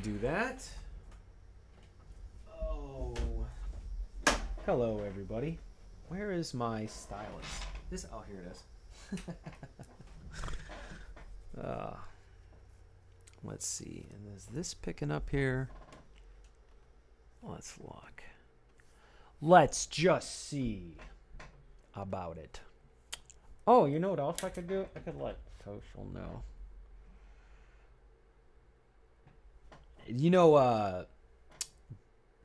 to do that. Oh. Hello, everybody. Where is my stylus? Oh, here it is. Let's see. And is this picking up here? Let's look. Let's just see about it. Oh, you know what else I could do? I could let Toshel know. You know,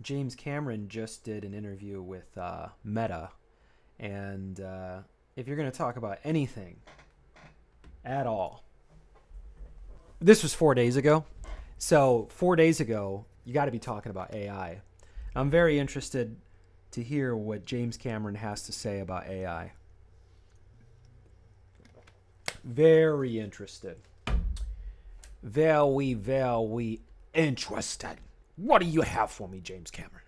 James Cameron just did an interview with Meta. And if you're going to talk about anything at all, this was 4 days ago. So 4 days ago, you got to be talking about AI. I'm very interested to hear what James Cameron has to say about AI. Very interested. Very, very interested. What do you have for me, James Cameron?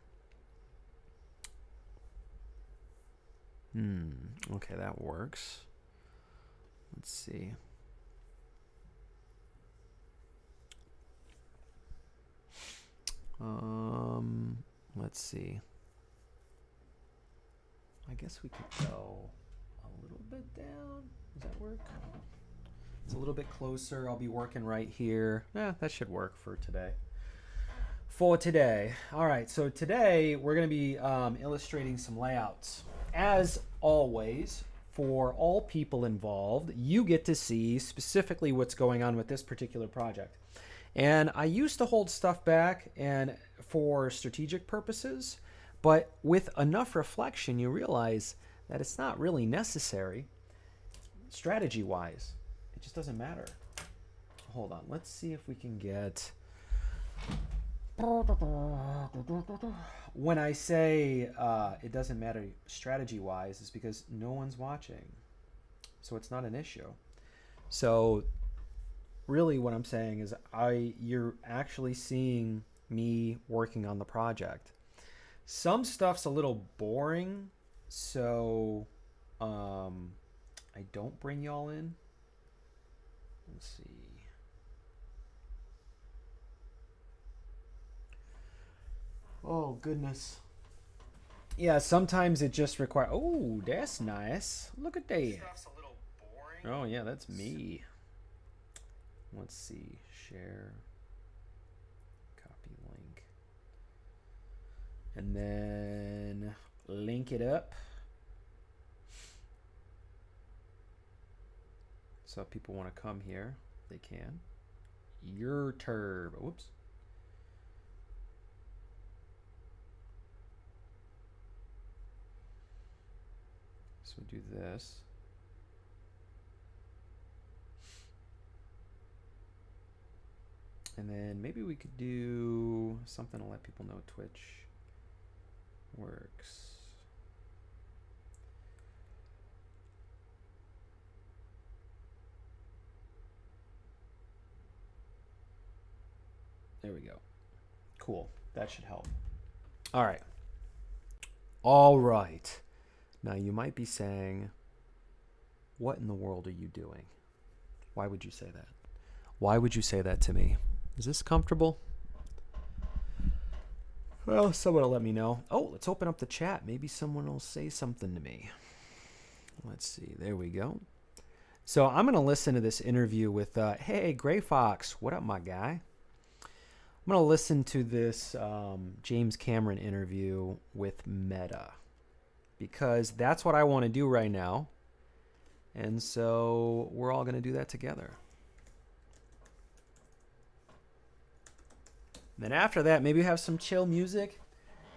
Okay, that works. Let's see. Let's see. I guess we could go a little bit down. Does that work? It's a little bit closer. I'll be working right here. That should work for today. All right, so today we're going to be illustrating some layouts. As always, for all people involved, you get to see specifically what's going on with this particular project. And I used to hold stuff back and for strategic purposes, but with enough reflection, you realize that it's not really necessary strategy-wise. It just doesn't matter. Hold on. Let's see if we can get... When I say it doesn't matter strategy-wise, it's because no one's watching. So it's not an issue. So really what I'm saying is you're actually seeing me working on the project. Some stuff's a little boring, so I don't bring y'all in. Let's see. Oh, goodness. Yeah, sometimes it just requires... Oh, that's nice. Look at that. Stuff's a little boring. Oh, yeah, that's me. Let's see. Share. Copy link. And then link it up. So if people want to come here, they can. Your turb. Whoops. So we do this. And then maybe we could do something to let people know Twitch works. There we go. Cool. That should help. All right. All right. Now you might be saying, what in the world are you doing? Why would you say that? Why would you say that to me? Is this comfortable? Well, someone will let me know. Oh, let's open up the chat. Maybe someone will say something to me. Let's see. There we go. So I'm going to listen to this interview with, hey, Gray Fox. What up, my guy? I'm going to listen to this James Cameron interview with Meta because that's what I want to do right now. And so we're all going to do that together. Then after that, maybe have some chill music.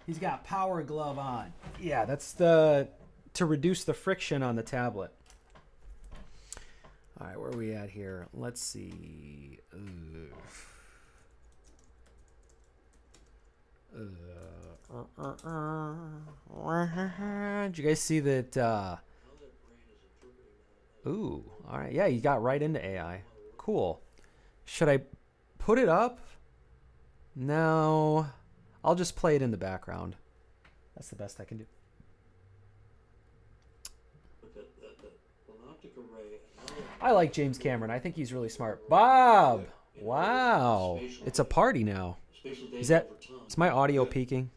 He's got Power Glove on. Yeah, that's to reduce the friction on the tablet. All right, where are we at here? Let's see. Did you guys see that? Ooh, all right. Yeah, you got right into AI. Cool. Should I put it up? No. I'll just play it in the background. That's the best I can do. I like James Cameron. I think he's really smart. Bob! Wow. It's a party now. Is my audio peaking?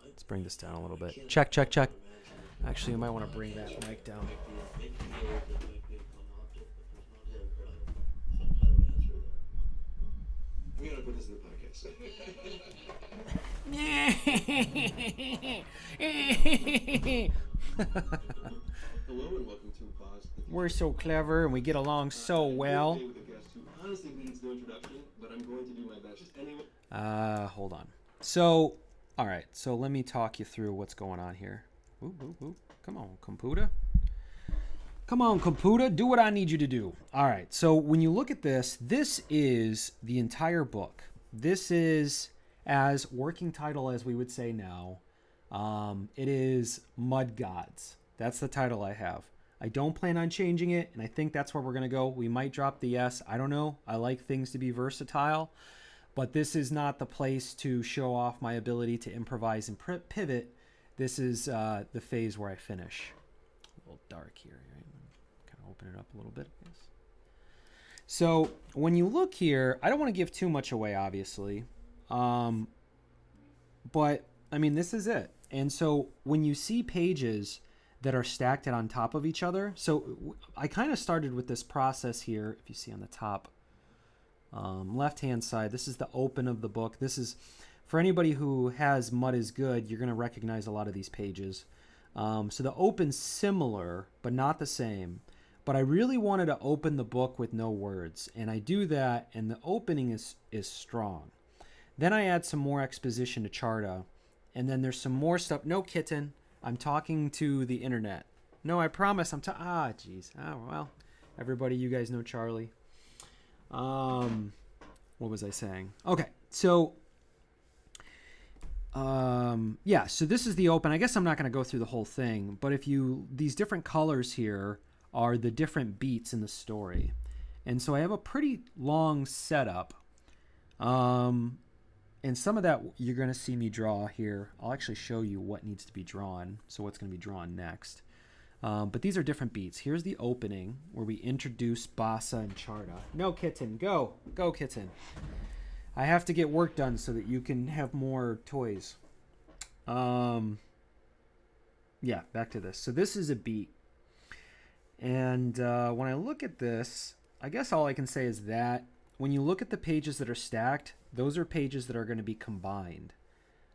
Let's bring this down a little bit. Check, check, check. Actually, you might want to bring that mic down. I'm gonna put this in the podcast. Hello and welcome to Pause. We're so clever and we get along so well. With a guest who honestly needs no introduction, but I'm going to do my best. Anyway. Hold on. So, all right. So let me talk you through what's going on here. Ooh, ooh, ooh. Come on, computer. Come on, computer. Do what I need you to do. All right. So when you look at this, this is the entire book. This is, as working title as we would say now, it is Mud Gods. That's the title I have. I don't plan on changing it, and I think that's where we're going to go. We might drop the S. I don't know. I like things to be versatile, but this is not the place to show off my ability to improvise and pivot. This is the phase where I finish. A little dark here, right? Kind of open it up a little bit, I guess. So when you look here, I don't want to give too much away, obviously, but I mean, this is it. And so when you see pages that are stacked on top of each other, so I kind of started with this process here. If you see on the top left-hand side, this is the open of the book. This is, for anybody who has Mud is Good, you're going to recognize a lot of these pages. So the open's similar, but not the same. But I really wanted to open the book with no words, and I do that, and the opening is strong. Then I add some more exposition to Charta, and then there's some more stuff. No, kitten. I'm talking to the internet. No, I promise. Jeez. Oh, well. Everybody, you guys know Charlie. What was I saying? Okay, so yeah, so this is the open. I guess I'm not going to go through the whole thing, but these different colors here are the different beats in the story. And so I have a pretty long setup. And some of that you're going to see me draw here. I'll actually show you what needs to be drawn, so what's going to be drawn next. But these are different beats. Here's the opening where we introduce Bassa and Charta. No, kitten, go. Go, kitten. I have to get work done so that you can have more toys. Yeah, back to this. So this is a beat. And when I look at this, I guess all I can say is that when you look at the pages that are stacked, those are pages that are going to be combined.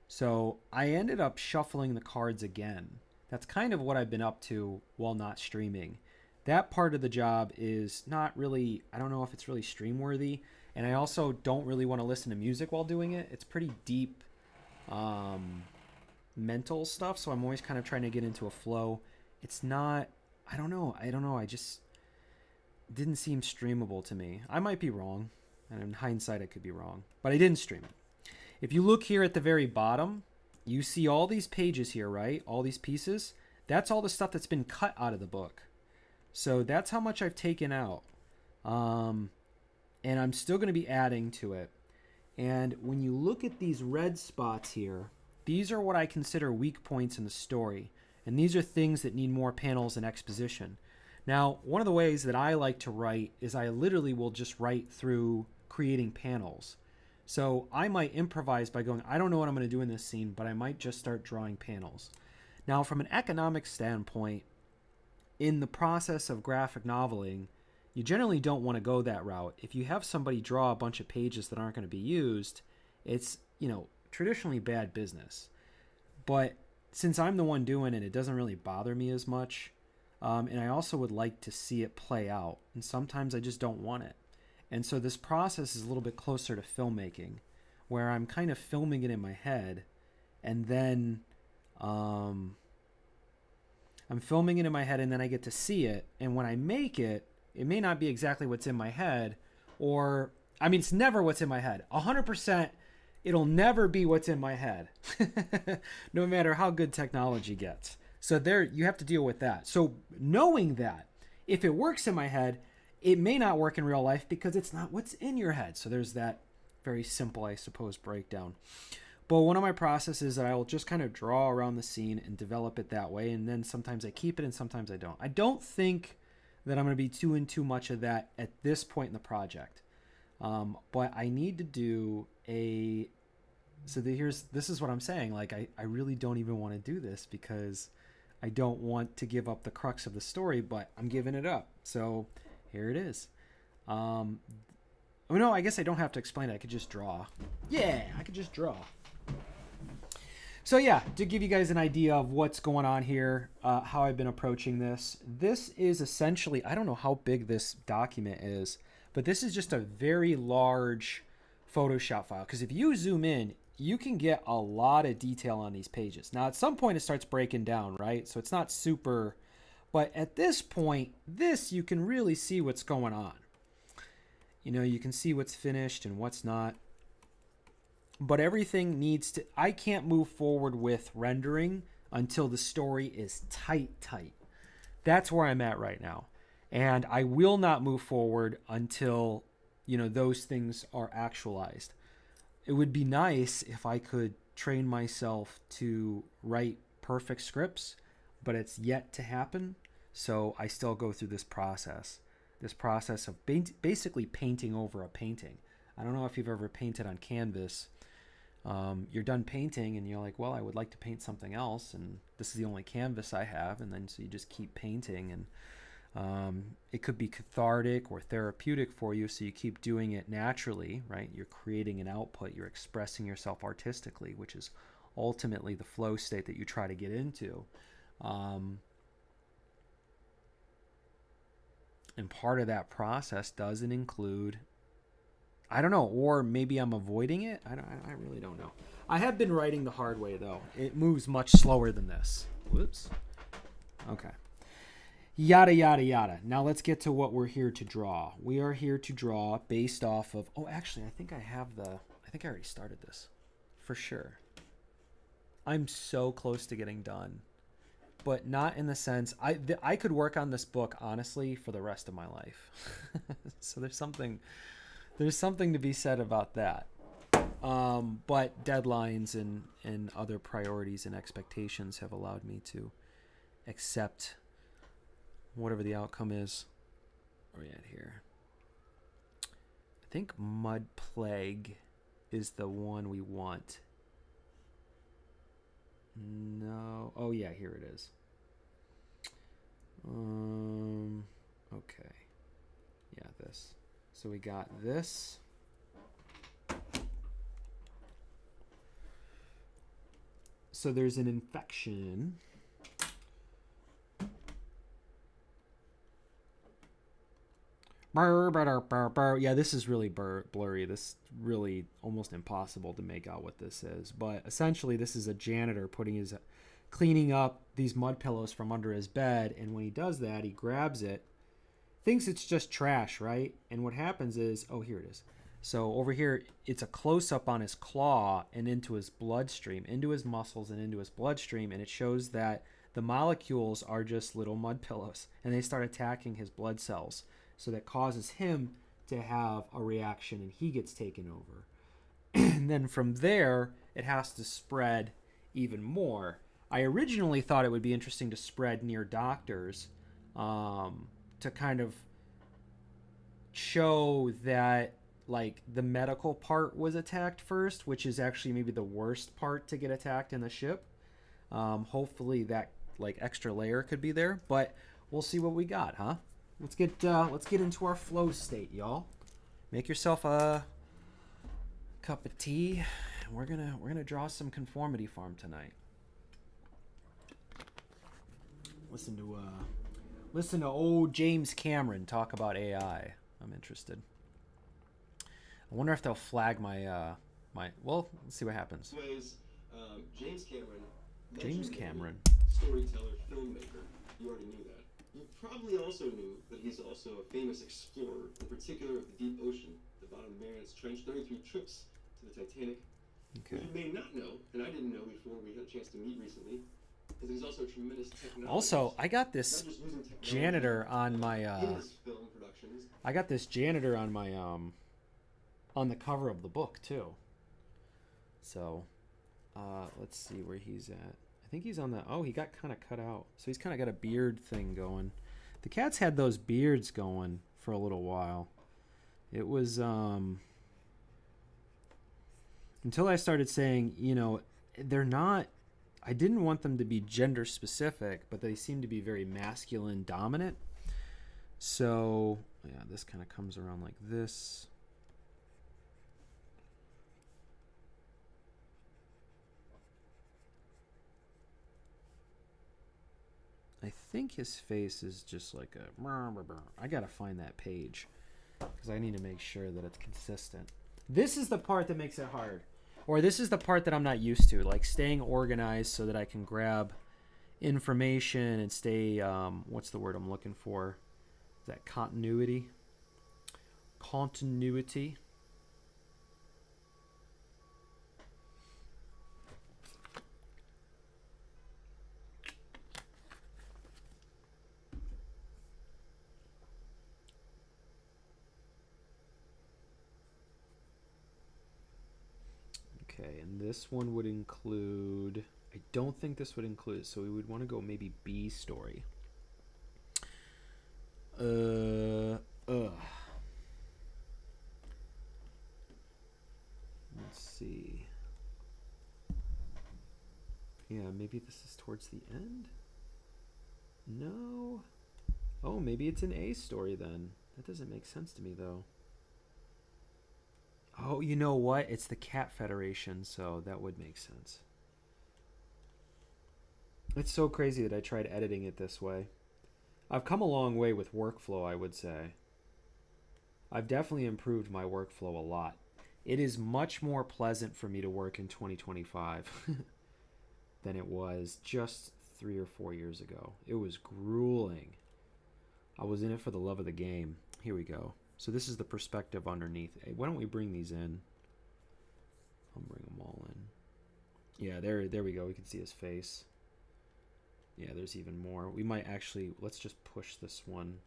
So I ended up shuffling the cards again. That's kind of what I've been up to while not streaming. That part of the job is not really, I don't know if it's really stream worthy. And I also don't really want to listen to music while doing it. It's pretty deep mental stuff. So I'm always kind of trying to get into a flow. It's not, I don't know. I just didn't seem streamable to me. I might be wrong. And in hindsight, I could be wrong. But I didn't stream it. If you look here at the very bottom, you see all these pages here, right? All these pieces. That's all the stuff that's been cut out of the book. So that's how much I've taken out. And I'm still going to be adding to it. And when you look at these red spots here, these are what I consider weak points in the story. And these are things that need more panels and exposition. Now, one of the ways that I like to write is I literally will just write through creating panels. So I might improvise by going, I don't know what I'm going to do in this scene, but I might just start drawing panels. Now, from an economic standpoint, in the process of graphic noveling, you generally don't want to go that route. If you have somebody draw a bunch of pages that aren't going to be used, it's, traditionally bad business. But since I'm the one doing it, it doesn't really bother me as much. And I also would like to see it play out. And sometimes I just don't want it. And so this process is a little bit closer to filmmaking, where I'm kind of filming it in my head. And then I'm filming it in my head, and then I get to see it. And when I make it, it may not be exactly what's in my head. It's never what's in my head. 100%, it'll never be what's in my head, no matter how good technology gets. So there, you have to deal with that. So knowing that, if it works in my head, it may not work in real life because it's not what's in your head. So there's that very simple, I suppose, breakdown. But one of my processes is that I will just kind of draw around the scene and develop it that way. And then sometimes I keep it and sometimes I don't. I don't think that I'm going to be doing too much of that at this point in the project. But I need to do a. This is what I'm saying. Like I really don't even want to do this because I don't want to give up the crux of the story, but I'm giving it up. So here it is. Oh no, I guess I don't have to explain it. I could just draw. Yeah, I could just draw. So yeah, to give you guys an idea of what's going on here, how I've been approaching this. This is essentially, I don't know how big this document is, but this is just a very large Photoshop file. Because if you zoom in, you can get a lot of detail on these pages. Now, at some point, it starts breaking down, right? So it's not super, but at this point, you can really see what's going on. You know, you can see what's finished and what's not. But everything needs to, I can't move forward with rendering until the story is tight. That's where I'm at right now. And I will not move forward until, you know, those things are actualized. It would be nice if I could train myself to write perfect scripts, but it's yet to happen. So I still go through this process of basically painting over a painting. I don't know if you've ever painted on canvas. You're done painting and you're like, well, I would like to paint something else, and this is the only canvas I have, and then so you just keep painting, and it could be cathartic or therapeutic for you, so you keep doing it naturally, right? You're creating an output, you're expressing yourself artistically, which is ultimately the flow state that you try to get into. And part of that process doesn't include, I don't know, or maybe I'm avoiding it. I really don't know. I have been writing the hard way, though. It moves much slower than this. Whoops. Okay. Yada, yada, yada. Now let's get to what we're here to draw. We are here to draw based off of, oh, actually, I think I already started this for sure. I'm so close to getting done, but not in the sense, I could work on this book, honestly, for the rest of my life. So there's something to be said about that. But deadlines and other priorities and expectations have allowed me to accept whatever the outcome is. Where are we at here? I think Mud Plague is the one we want. No. Oh, yeah, here it is. Okay. Yeah, this. So we got this. So there's an infection. Yeah, this is really blurry. This is really almost impossible to make out what this is. But essentially, this is a janitor cleaning up these mud pillows from under his bed. And when he does that, he grabs it, thinks it's just trash, right? And what happens is, oh, here it is. So over here, it's a close-up on his claw and into his bloodstream, into his muscles and into his bloodstream. And it shows that the molecules are just little mud pillows. And they start attacking his blood cells. So that causes him to have a reaction and he gets taken over. And then from there, it has to spread even more. I originally thought it would be interesting to spread near doctors to kind of show that like the medical part was attacked first, which is actually maybe the worst part to get attacked in the ship. Hopefully that like extra layer could be there, but we'll see what we got, huh? Let's get into our flow state, y'all. Make yourself a cup of tea. We're gonna draw some Conformity Farm tonight. Listen to old James Cameron talk about AI. I'm interested. I wonder if they'll flag my well, let's see what happens. Anyways, James Cameron. James Cameron. Storyteller, filmmaker. You already knew that. You probably also knew that he's also a famous explorer, in particular of the deep ocean, the bottom of Marianas Trench, 33 trips to the Titanic. Okay. What you may not know, and I didn't know before we had a chance to meet recently, is that he's also a tremendous technologist. Also, I got this janitor on my in his film productions. I got this janitor on my on the cover of the book too. So, let's see where he's at. I think he's on the, oh, he got kind of cut out. So he's kind of got a beard thing going. The cats had those beards going for a little while. It was until I started saying, they're not. I didn't want them to be gender specific, but they seem to be very masculine dominant. So yeah, this kind of comes around like this. I think his face is just like a. I gotta find that page because I need to make sure that it's consistent. This is the part that makes it hard, or this is the part that I'm not used to, like staying organized so that I can grab information and stay. What's the word I'm looking for? Is that continuity? Continuity. Okay, and this one would include. I don't think this would include, so we would want to go maybe B story. Let's see. Yeah, maybe this is towards the end? No. Oh, maybe it's an A story then. That doesn't make sense to me though. Oh, you know what? It's the Cat Federation, so that would make sense. It's so crazy that I tried editing it this way. I've come a long way with workflow, I would say. I've definitely improved my workflow a lot. It is much more pleasant for me to work in 2025 than it was just 3 or 4 years ago. It was grueling. I was in it for the love of the game. Here we go. So this is the perspective underneath. Hey, why don't we bring these in? I'll bring them all in. Yeah, there we go. We can see his face. Yeah, there's even more. We might actually, let's just push this one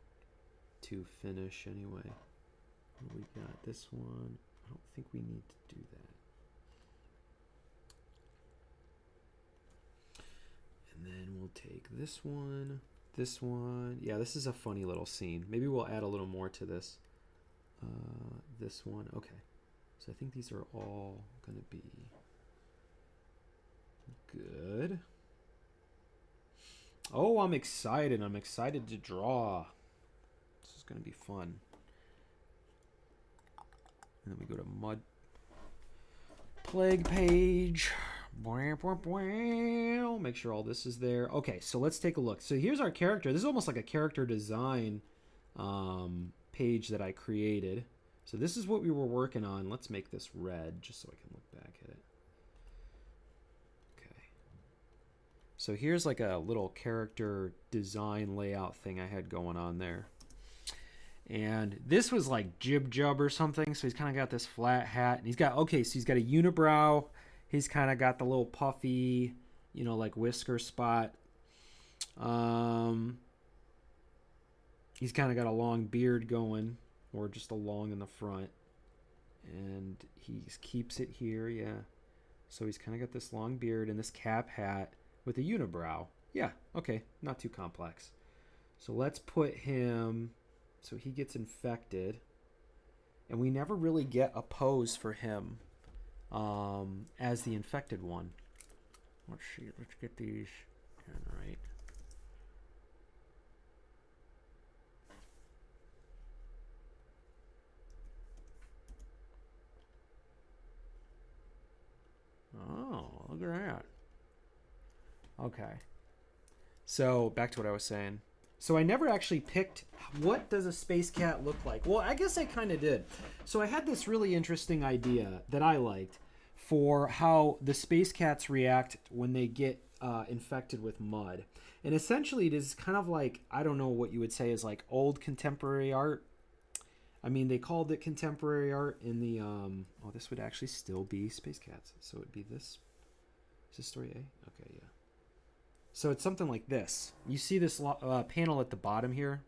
to finish anyway. We got this one. I don't think we need to do that. And then we'll take this one. Yeah, this is a funny little scene. Maybe we'll add a little more to this. This one. Okay. So I think these are all going to be good. Oh, I'm excited. I'm excited to draw. This is going to be fun. And then we go to Mud Plague page. Make sure all this is there. Okay, so let's take a look. So here's our character. This is almost like a character design page that I created. So this is what we were working on. Let's make this red just so I can look back at it. Okay. So here's like a little character design layout thing I had going on there. And this was like Jib Jub or something. So he's kind of got this flat hat. And he's got, okay, so he's got a unibrow. He's kind of got the little puffy, like whisker spot. He's kind of got a long beard going, or just a long in the front. And he keeps it here, yeah. So he's kind of got this long beard and this cap hat with a unibrow. Yeah, okay, not too complex. So let's put him, so he gets infected. And we never really get a pose for him as the infected one. Let's see, let's get these in right. Oh, look at that. Okay. So back to what I was saying. So I never actually picked what does a space cat look like. Well, I guess I kind of did. So I had this really interesting idea that I liked for how the space cats react when they get infected with mud. And essentially it is kind of like, I don't know what you would say is like old contemporary art. I mean, they called it contemporary art in the, oh, this would actually still be space cats. So it'd be this. Is this story A? Okay, yeah. So it's something like this. You see this panel at the bottom here.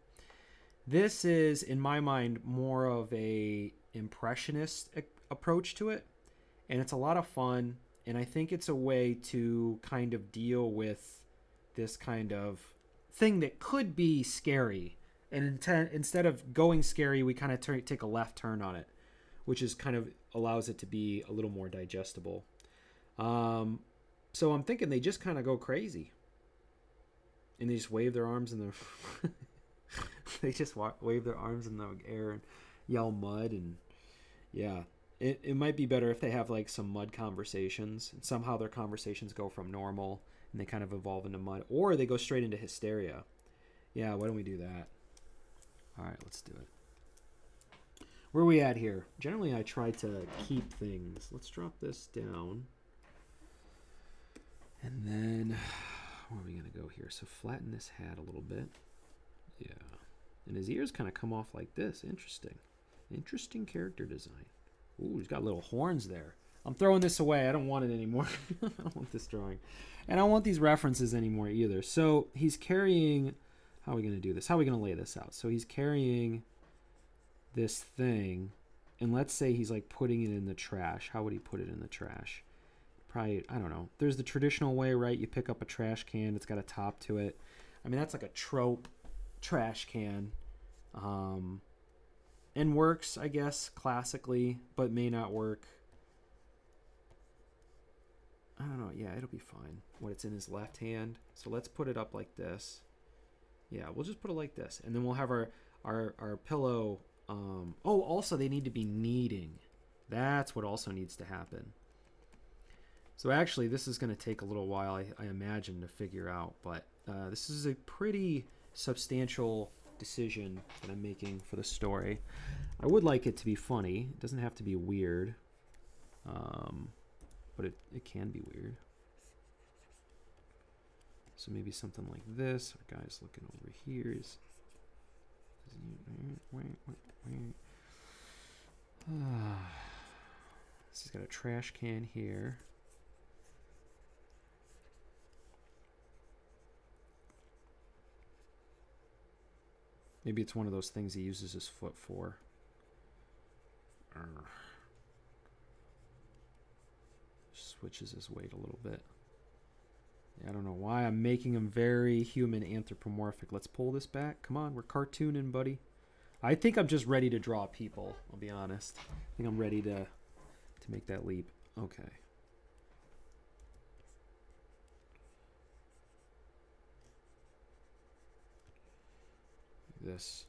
This is, in my mind, more of a impressionist approach to it. And it's a lot of fun. And I think it's a way to kind of deal with this kind of thing that could be scary And instead of going scary, we kind of take a left turn on it, which is kind of allows it to be a little more digestible. Um, so I'm thinking they just kind of go crazy, and they just wave their arms in the they just wave their arms in the air and yell mud. And yeah, it might be better if they have like some mud conversations and somehow their conversations go from normal and they kind of evolve into mud, or they go straight into hysteria. Yeah, why don't we do that? All right, let's do it. Where are we at here? Generally, I try to keep things. Let's drop this down. And then, where are we going to go here? So flatten this hat a little bit. Yeah. And his ears kind of come off like this. Interesting. Interesting character design. Ooh, he's got little horns there. I'm throwing this away. I don't want it anymore. I don't want this drawing. And I don't want these references anymore either. So he's carrying... How are we going to do this? How are we going to lay this out? So he's carrying this thing, and let's say he's like putting it in the trash. How would he put it in the trash? Probably, I don't know. There's the traditional way, right? You pick up a trash can. It's got a top to it. I mean, that's like a trope trash can. And works, I guess, classically, but may not work. I don't know. Yeah, it'll be fine when it's in his left hand. So let's put it up like this. Yeah, we'll just put it like this. And then we'll have our pillow. Also, they need to be kneading. That's what also needs to happen. So actually, this is going to take a little while, I imagine, to figure out. But this is a pretty substantial decision that I'm making for the story. I would like it to be funny. It doesn't have to be weird. But it can be weird. So maybe something like this. Our guy's looking over here. He's got a trash can here. Maybe it's one of those things he uses his foot for. Switches his weight a little bit. I don't know why I'm making him very human anthropomorphic. Let's pull this back. Come on, we're cartooning, buddy. I think I'm just ready to draw people, I'll be honest. I think I'm ready to make that leap. Okay. This.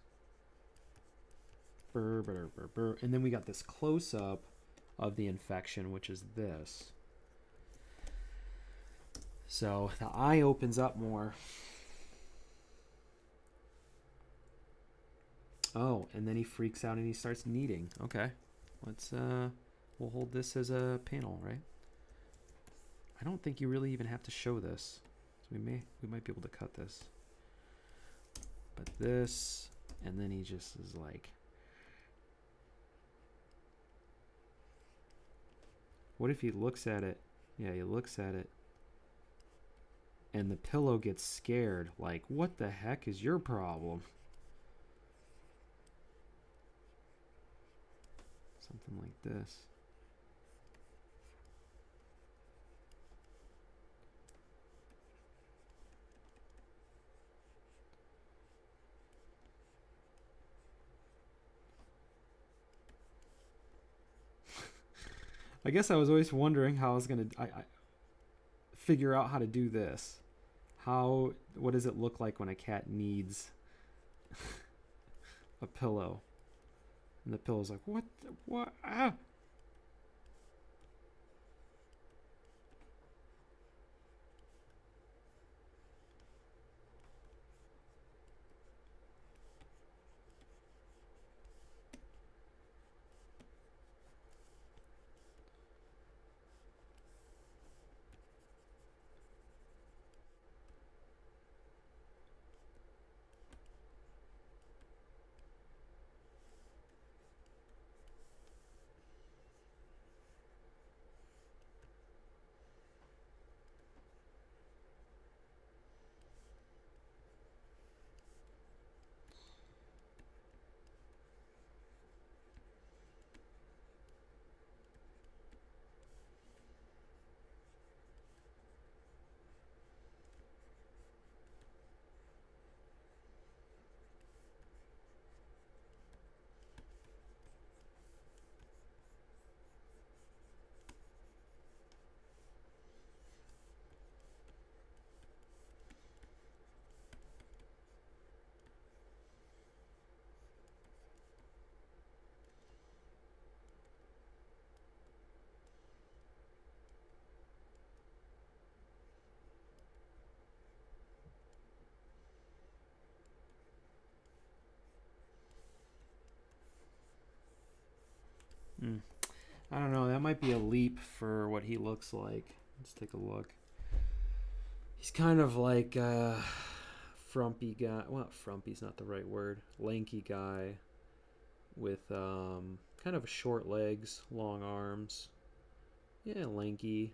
Burr, burr, burr, burr. And then we got this close-up of the infection, which is this. So the eye opens up more. Oh, and then he freaks out and he starts kneading. Okay. Let's we'll hold this as a panel, right? I don't think you really even have to show this. So we might be able to cut this. But this, and then he just is like, what if he looks at it? Yeah, he looks at it. And the pillow gets scared. Like, what the heck is your problem? Something like this. I guess I was always wondering how I was going to figure out how to do this. What does it look like when a cat needs a pillow? And the pillow's like, what? Ah! I don't know. That might be a leap for what he looks like. Let's take a look. He's kind of like a frumpy guy. Well, frumpy's not the right word. Lanky guy with kind of short legs, long arms. Yeah, lanky.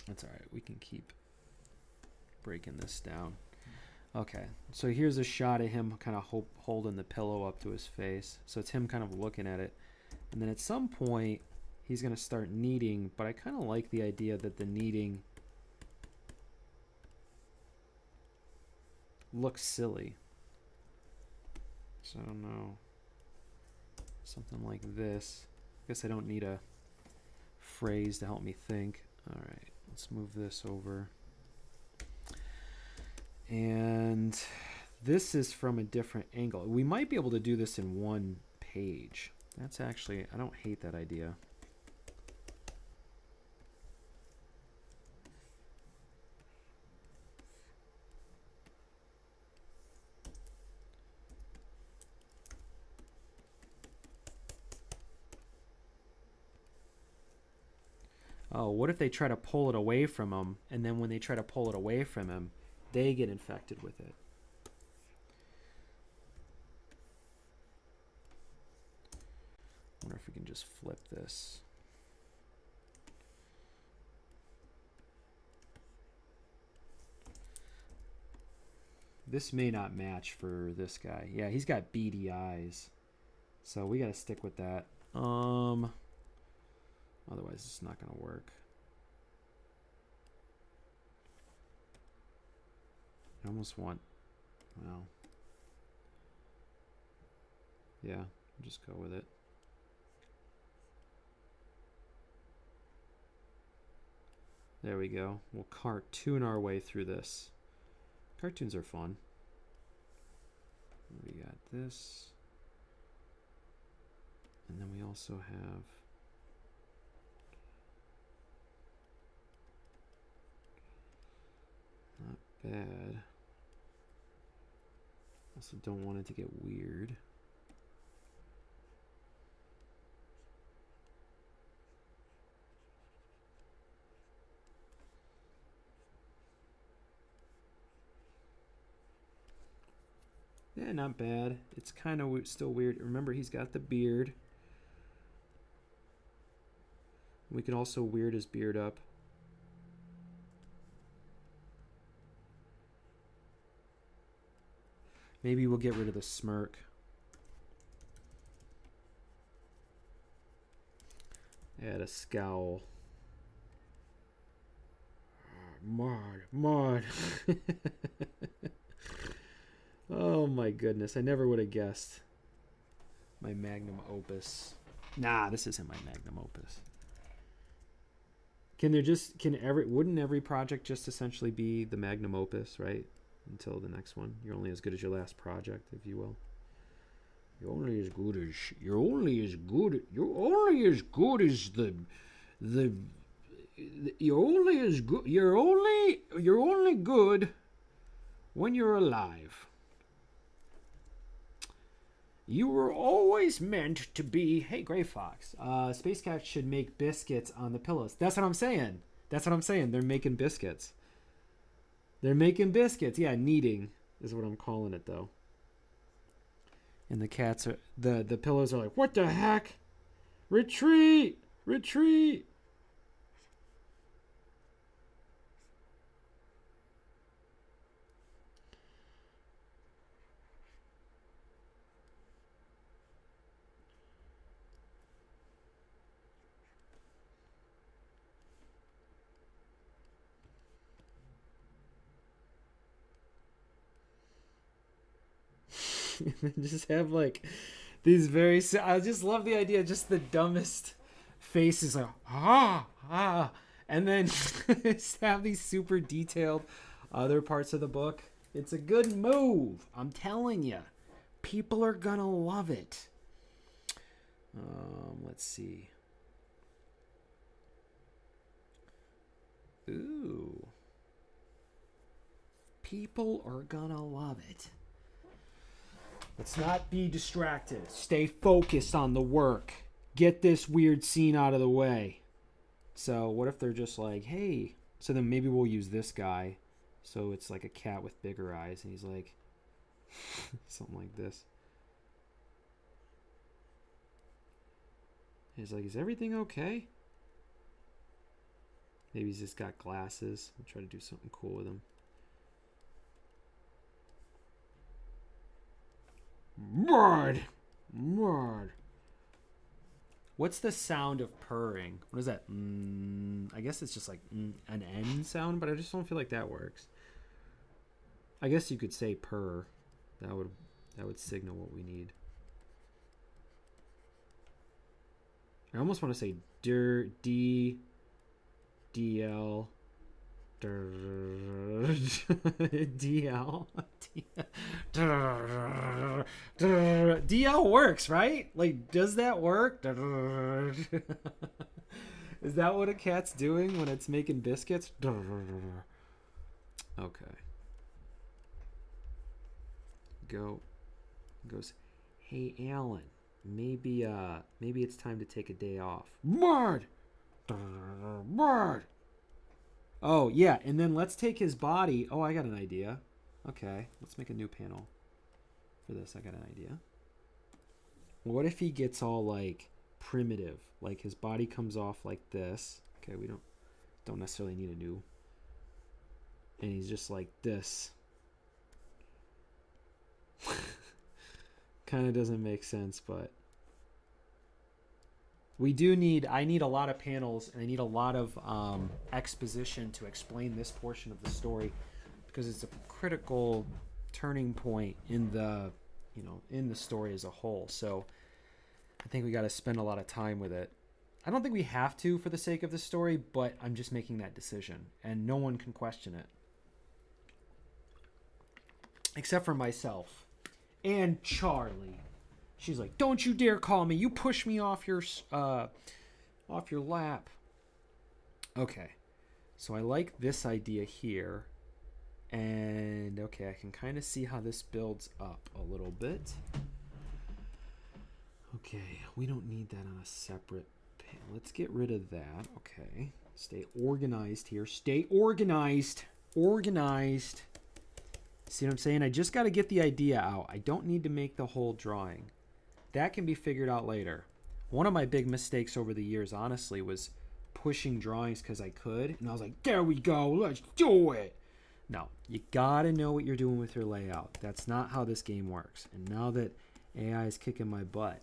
That's all right. We can keep breaking this down. Okay, so here's a shot of him kind of holding the pillow up to his face. So it's him kind of looking at it. And then at some point, he's going to start kneading, but I kind of like the idea that the kneading looks silly. So I don't know. Something like this. I guess I don't need a phrase to help me think. All right, let's move this over. And this is from a different angle. We might be able to do this in one page. That's actually, I don't hate that idea. Oh, what if they try to pull it away from him, and then when they try to pull it away from him, they get infected with it? I wonder if we can just flip this. This may not match for this guy. Yeah, he's got beady eyes. So we got to stick with that. Otherwise it's not going to work. I almost want, well, yeah, just go with it. There we go. We'll cartoon our way through this. Cartoons are fun. We got this. And then we also have not bad. Also don't want it to get weird. Yeah, not bad. It's kind of still weird. Remember, he's got the beard. We can also weird his beard up. Maybe we'll get rid of the smirk. Add a scowl. Mod. Oh my goodness, I never would have guessed. My magnum opus. Nah, this isn't my magnum opus. Wouldn't every project just essentially be the magnum opus, right? Until the next one. You're only as good as your last project, if you will. You're only as good as you're only good when you're alive. You were always meant to be. Hey, Gray Fox. Space Cat should make biscuits on the pillows. That's what I'm saying. They're making biscuits. Yeah, kneading is what I'm calling it, though. And the cats are the pillows are like, what the heck? Retreat! Just have like these I just love the idea, just the dumbest faces, like and then just have these super detailed other parts of the book. It's a good move, I'm telling you. People are gonna love it. Let's see. Ooh, people are gonna love it. Let's not be distracted. Stay focused on the work. Get this weird scene out of the way. So what if they're just like, hey, so then maybe we'll use this guy. So it's like a cat with bigger eyes. And he's like, something like this. He's like, is everything okay? Maybe he's just got glasses. We'll try to do something cool with him. Mud! What's the sound of purring? What is that? I guess it's just like an N sound, but I just don't feel like that works. I guess you could say purr. That would signal what we need. I almost want to say D DL DL DL works, right? Like, does that work? Is that what a cat's doing when it's making biscuits? Okay. Goes, hey Alan, maybe it's time to take a day off. Mud. Oh yeah, and then let's take his body. Oh, I got an idea. Okay, let's make a new panel for this. I got an idea. What if he gets all like primitive, like his body comes off like this? Okay, we don't necessarily need a new. And he's just like this. Kind of doesn't make sense, but I need a lot of panels, and I need a lot of exposition to explain this portion of the story, because it's a critical turning point in the story as a whole. So I think we got to spend a lot of time with it. I don't think we have to for the sake of the story, but I'm just making that decision, and no one can question it except for myself and Charlie. She's like, don't you dare call me. You push me off your lap. Okay. So I like this idea here. And okay, I can kind of see how this builds up a little bit. Okay, we don't need that on a separate panel. Let's get rid of that. Okay. Stay organized here. Stay organized. Organized. See what I'm saying? I just got to get the idea out. I don't need to make the whole drawing. That can be figured out later. One of my big mistakes over the years, honestly, was pushing drawings because I could. And I was like, there we go. Let's do it. No, you got to know what you're doing with your layout. That's not how this game works. And now that AI is kicking my butt,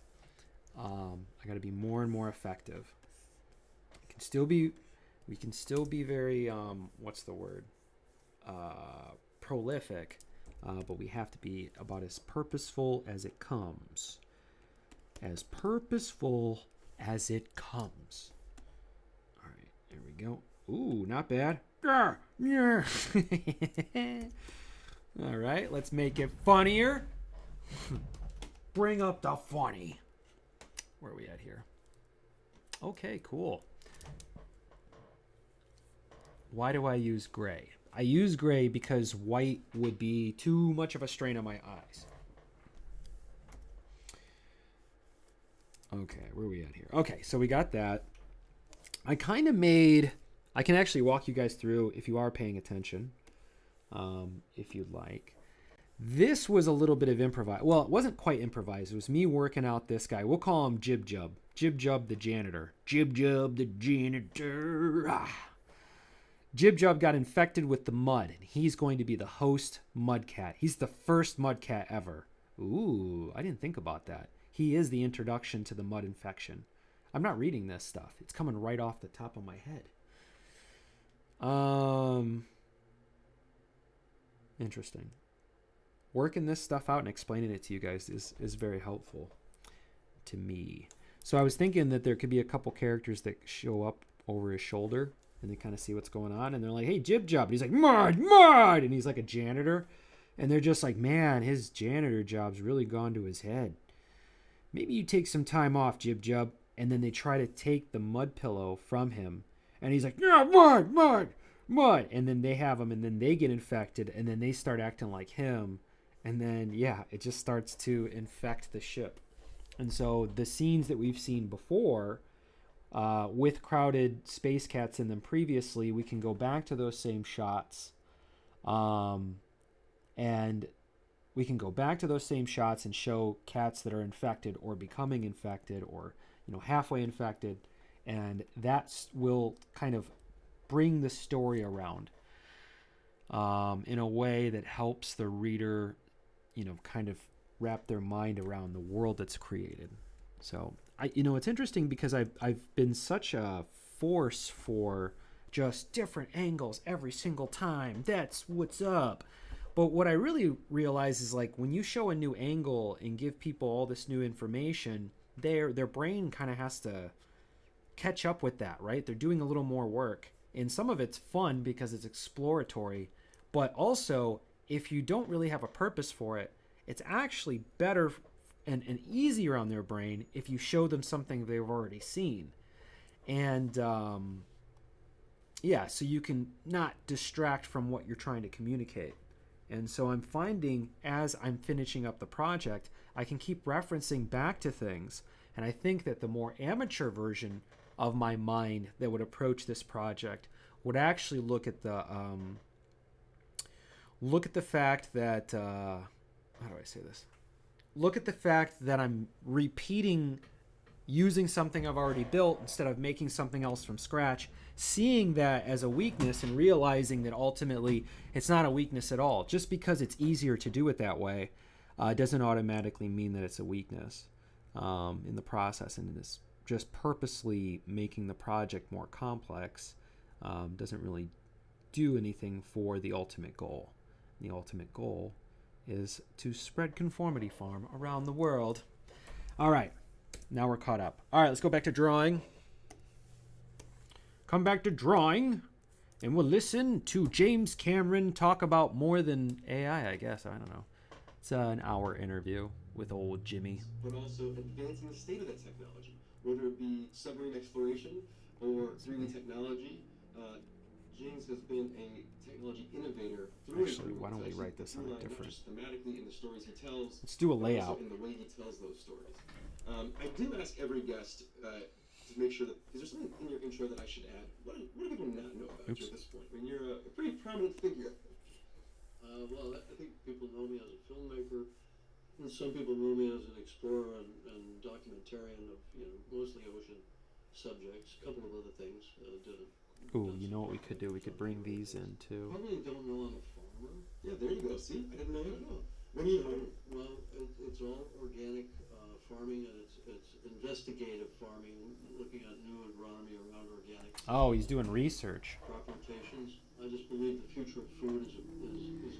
I got to be more and more effective. We can still be very, what's the word? Prolific. But we have to be about as purposeful as it comes. As purposeful as it comes. All right, there we go. Ooh, not bad. Yeah. All right, let's make it funnier. Bring up the funny. Where are we at here? Okay, cool. Why do I use gray? I use gray because white would be too much of a strain on my eyes. Okay, where are we at here? Okay, so we got that. I kind of made... I can actually walk you guys through if you are paying attention, if you'd like. This was a little bit of improvised. Well, it wasn't quite improvised. It was me working out this guy. We'll call him Jib Jub. Jib Jub the janitor. Jib Jub the janitor. Jib Jub got infected with the mud, and he's going to be the host mud cat. He's the first mud cat ever. Ooh, I didn't think about that. He is the introduction to the mud infection. I'm not reading this stuff. It's coming right off the top of my head. Interesting. Working this stuff out and explaining it to you guys is very helpful to me. So I was thinking that there could be a couple characters that show up over his shoulder, and they kind of see what's going on, and they're like, hey, Jib Jub. And he's like, mud, mud. And he's like a janitor. And they're just like, man, his janitor job's really gone to his head. Maybe you take some time off, Jib Jub. And then they try to take the mud pillow from him. And he's like, yeah, mud, mud, mud. And then they have him, and then they get infected, and then they start acting like him. And then, yeah, it just starts to infect the ship. And so the scenes that we've seen before with crowded space cats in them previously, we can go back to those same shots, um, and we can go back to those same shots and show cats that are infected or becoming infected or halfway infected, and that will kind of bring the story around in a way that helps the reader, kind of wrap their mind around the world that's created. So it's interesting because I've been such a force for just different angles every single time. That's what's up. But what I really realize is like when you show a new angle and give people all this new information, their brain kind of has to catch up with that, right? They're doing a little more work. And some of it's fun because it's exploratory, but also if you don't really have a purpose for it, it's actually better and easier on their brain if you show them something they've already seen. And yeah, so you can not distract from what you're trying to communicate. And so I'm finding as I'm finishing up the project, I can keep referencing back to things. And I think that the more amateur version of my mind that would approach this project would actually look at the fact that how do I say this? Look at the fact that I'm repeating using something I've already built instead of making something else from scratch, seeing that as a weakness and realizing that ultimately it's not a weakness at all. Just because it's easier to do it that way doesn't automatically mean that it's a weakness in the process. And this just purposely making the project more complex doesn't really do anything for the ultimate goal. The ultimate goal is to spread Conformity Farm around the world. All right. Now we're caught up. All right, let's go back to drawing. Come back to drawing, and we'll listen to James Cameron talk about more than AI, I guess. I don't know. It's an hour interview with old Jimmy. But also advancing the state of that technology, whether it be submarine exploration or 3D technology. James has been a technology innovator through Actually, why don't we write this on a different... Just thematically in the stories he tells. Let's do a layout. Also in the way he tells those stories. I do ask every guest to make sure that, is there something in your intro that I should add? What do people not know about you at this point? I mean, you're a pretty prominent figure. Well, I think people know me as a filmmaker, and some people know me as an explorer and documentarian of, mostly ocean subjects, a couple of other things. Ooh, you know what we could do? We could bring these in too. Probably don't know I'm a farmer. Yeah, there you go. See, I didn't know that. What do you farm? Well, it's all organic farming, and it's investigative farming, looking at new agronomy around organic. Oh, he's doing research. Crop rotations. I just believe the future of food is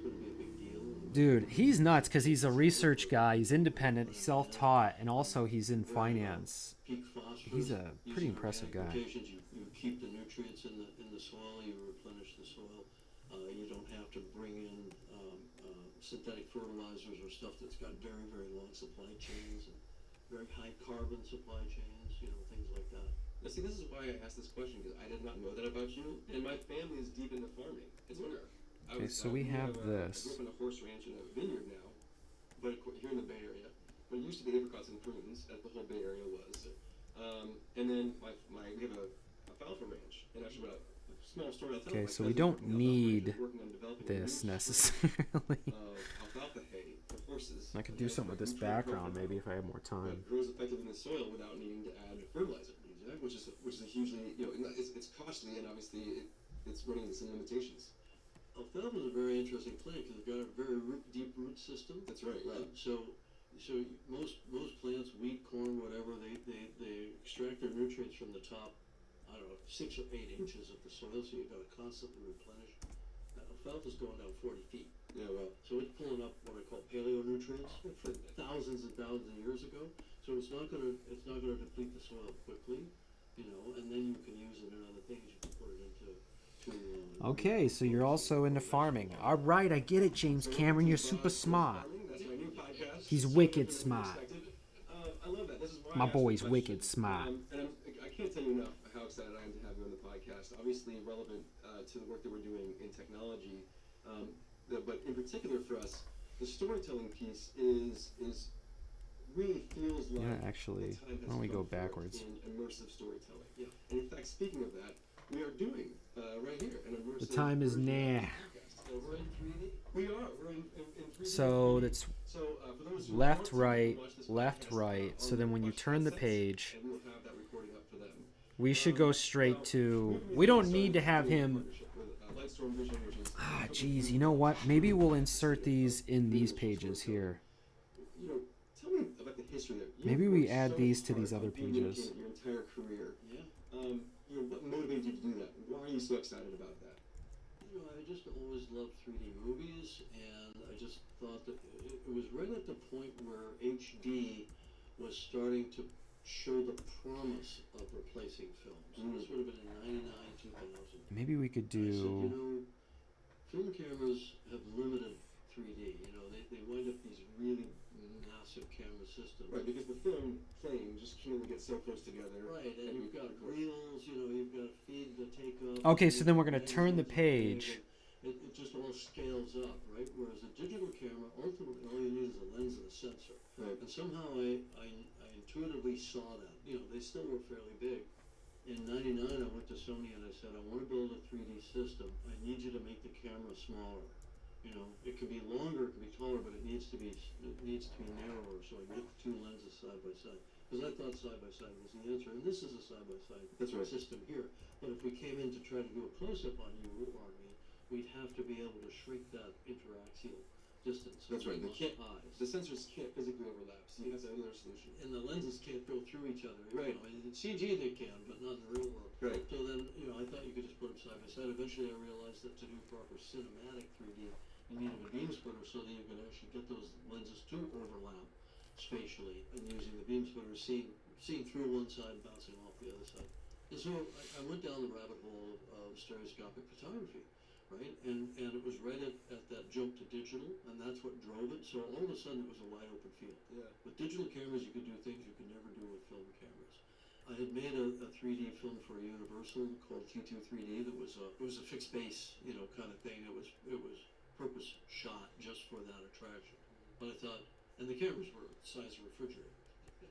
going to be a big deal. Dude, he's nuts because he's a research guy. He's independent, he's self-taught, and also he's in finance. Peak phosphorus. He's a pretty impressive guy. You keep the nutrients in the soil. You replenish the soil. You don't have to bring in synthetic fertilizers or stuff that's got very, very long supply chains and very high carbon supply chains. Things like that. Now, see, this is why I asked this question, because I did not know that about you, and my family is deep into farming. It's rare. Okay, so we have this. I grew up in a horse ranch and a vineyard now, but here in the Bay Area. But it used to be apricots and prunes, as the whole Bay Area was. And then we have a alfalfa ranch, and actually what a small story I'll tell. Okay, so we don't need this necessarily. Alfalfa hay for horses. I could do something with this background maybe if I had more time. It grows effectively in the soil without needing to add fertilizer. Which is a hugely, it's costly, and obviously it's running into some limitations. Alfalfa is a very interesting plant because it's got a very deep root system. That's right. Yeah. So most plants, wheat, corn, whatever, they extract their nutrients from the top, 6 or 8 inches of the soil. So you've got to constantly replenish. Alfalfa's going down 40 feet. Yeah, well. So it's pulling up what I call paleonutrients from thousands and thousands of years ago. So it's not gonna deplete the soil quickly, and then you can use it in other things. You can put it into. Okay, so you're also into farming. All right, I get it, James Cameron. You're super smart. That's my new podcast. He's wicked smart. I love that. This is why My boy's wicked smart. And I can't tell you enough how excited I am to have you on the podcast. Obviously relevant to the work that we're doing in technology, but in particular for us, the storytelling piece is really feels like Yeah, actually, the time has why don't we come go for it backwards? in immersive storytelling. Yeah. And in fact, speaking of that, we are doing right here an immersive. The time is version of nah. this podcast. So we're in 3D? We are. We're in 3D. So 3D. that's So for those who left, want to, right, you can watch this left, podcast, right. on So their then when you plush turn the headsets, page, and we'll have that recording up for them. we should go Now, straight to. we We don't started need to have doing a him. partnership with Lightstorm Vision, which is Ah, geez, you know what? Maybe we'll insert these in these pages here. You know, tell me about the history there. Maybe we add these to these other being pages. entertainment your entire career. Yeah. You know, what motivated you to do that? Why are you so excited about that? You know, I just always loved 3D movies, and I just thought that it was right at the point where HD was starting to show the promise of replacing films. This would have been in 99, 2000. Maybe we could I said, you do. know, film cameras have limited 3D. You know, they wind up these really massive camera systems. Right, because the film frame just can only get so close together. Right, and you've got reels, you know, you've got to feed the takeoff. Okay, so then we're gonna turn the page. It just all scales up, right? Whereas a digital camera, ultimately, all you need is a lens and a sensor. Right. And somehow I intuitively saw that. You know, they still were fairly big. In '99, I went to Sony and I said, I want to build a 3D system. I need you to make the camera smaller. You know, it can be longer, it can be taller, but it needs to be narrower, so I get the two lenses side by side. Because I thought side by side was the answer, and this is a side by side system here. But if we came in to try to do a close up on you or on me, we'd have to be able to shrink that interaxial distance. That's right. They can't. Eyes. The sensors can't physically overlap, so you have to have another solution. And the lenses can't go through each other. Right. You know, in CG they can, but not in the real world. Right. So then, you know, I thought you could just put them side by side. Eventually I realized that to do proper cinematic 3D, you needed a beam splitter so that you could actually get those lenses to overlap spatially, and using the beam splitter, seeing through one side and bouncing off the other side. And so I went down the rabbit hole of stereoscopic photography, right? And it was right at that jump to digital, and that's what drove it. So all of a sudden it was a wide open field. Yeah. With digital cameras, you could do things you could never do with film cameras. I had made a 3D film for Universal called T2 3D that was a fixed base, you know, kind of thing. It was purpose shot just for that attraction. But I thought, and the cameras were the size of refrigerators.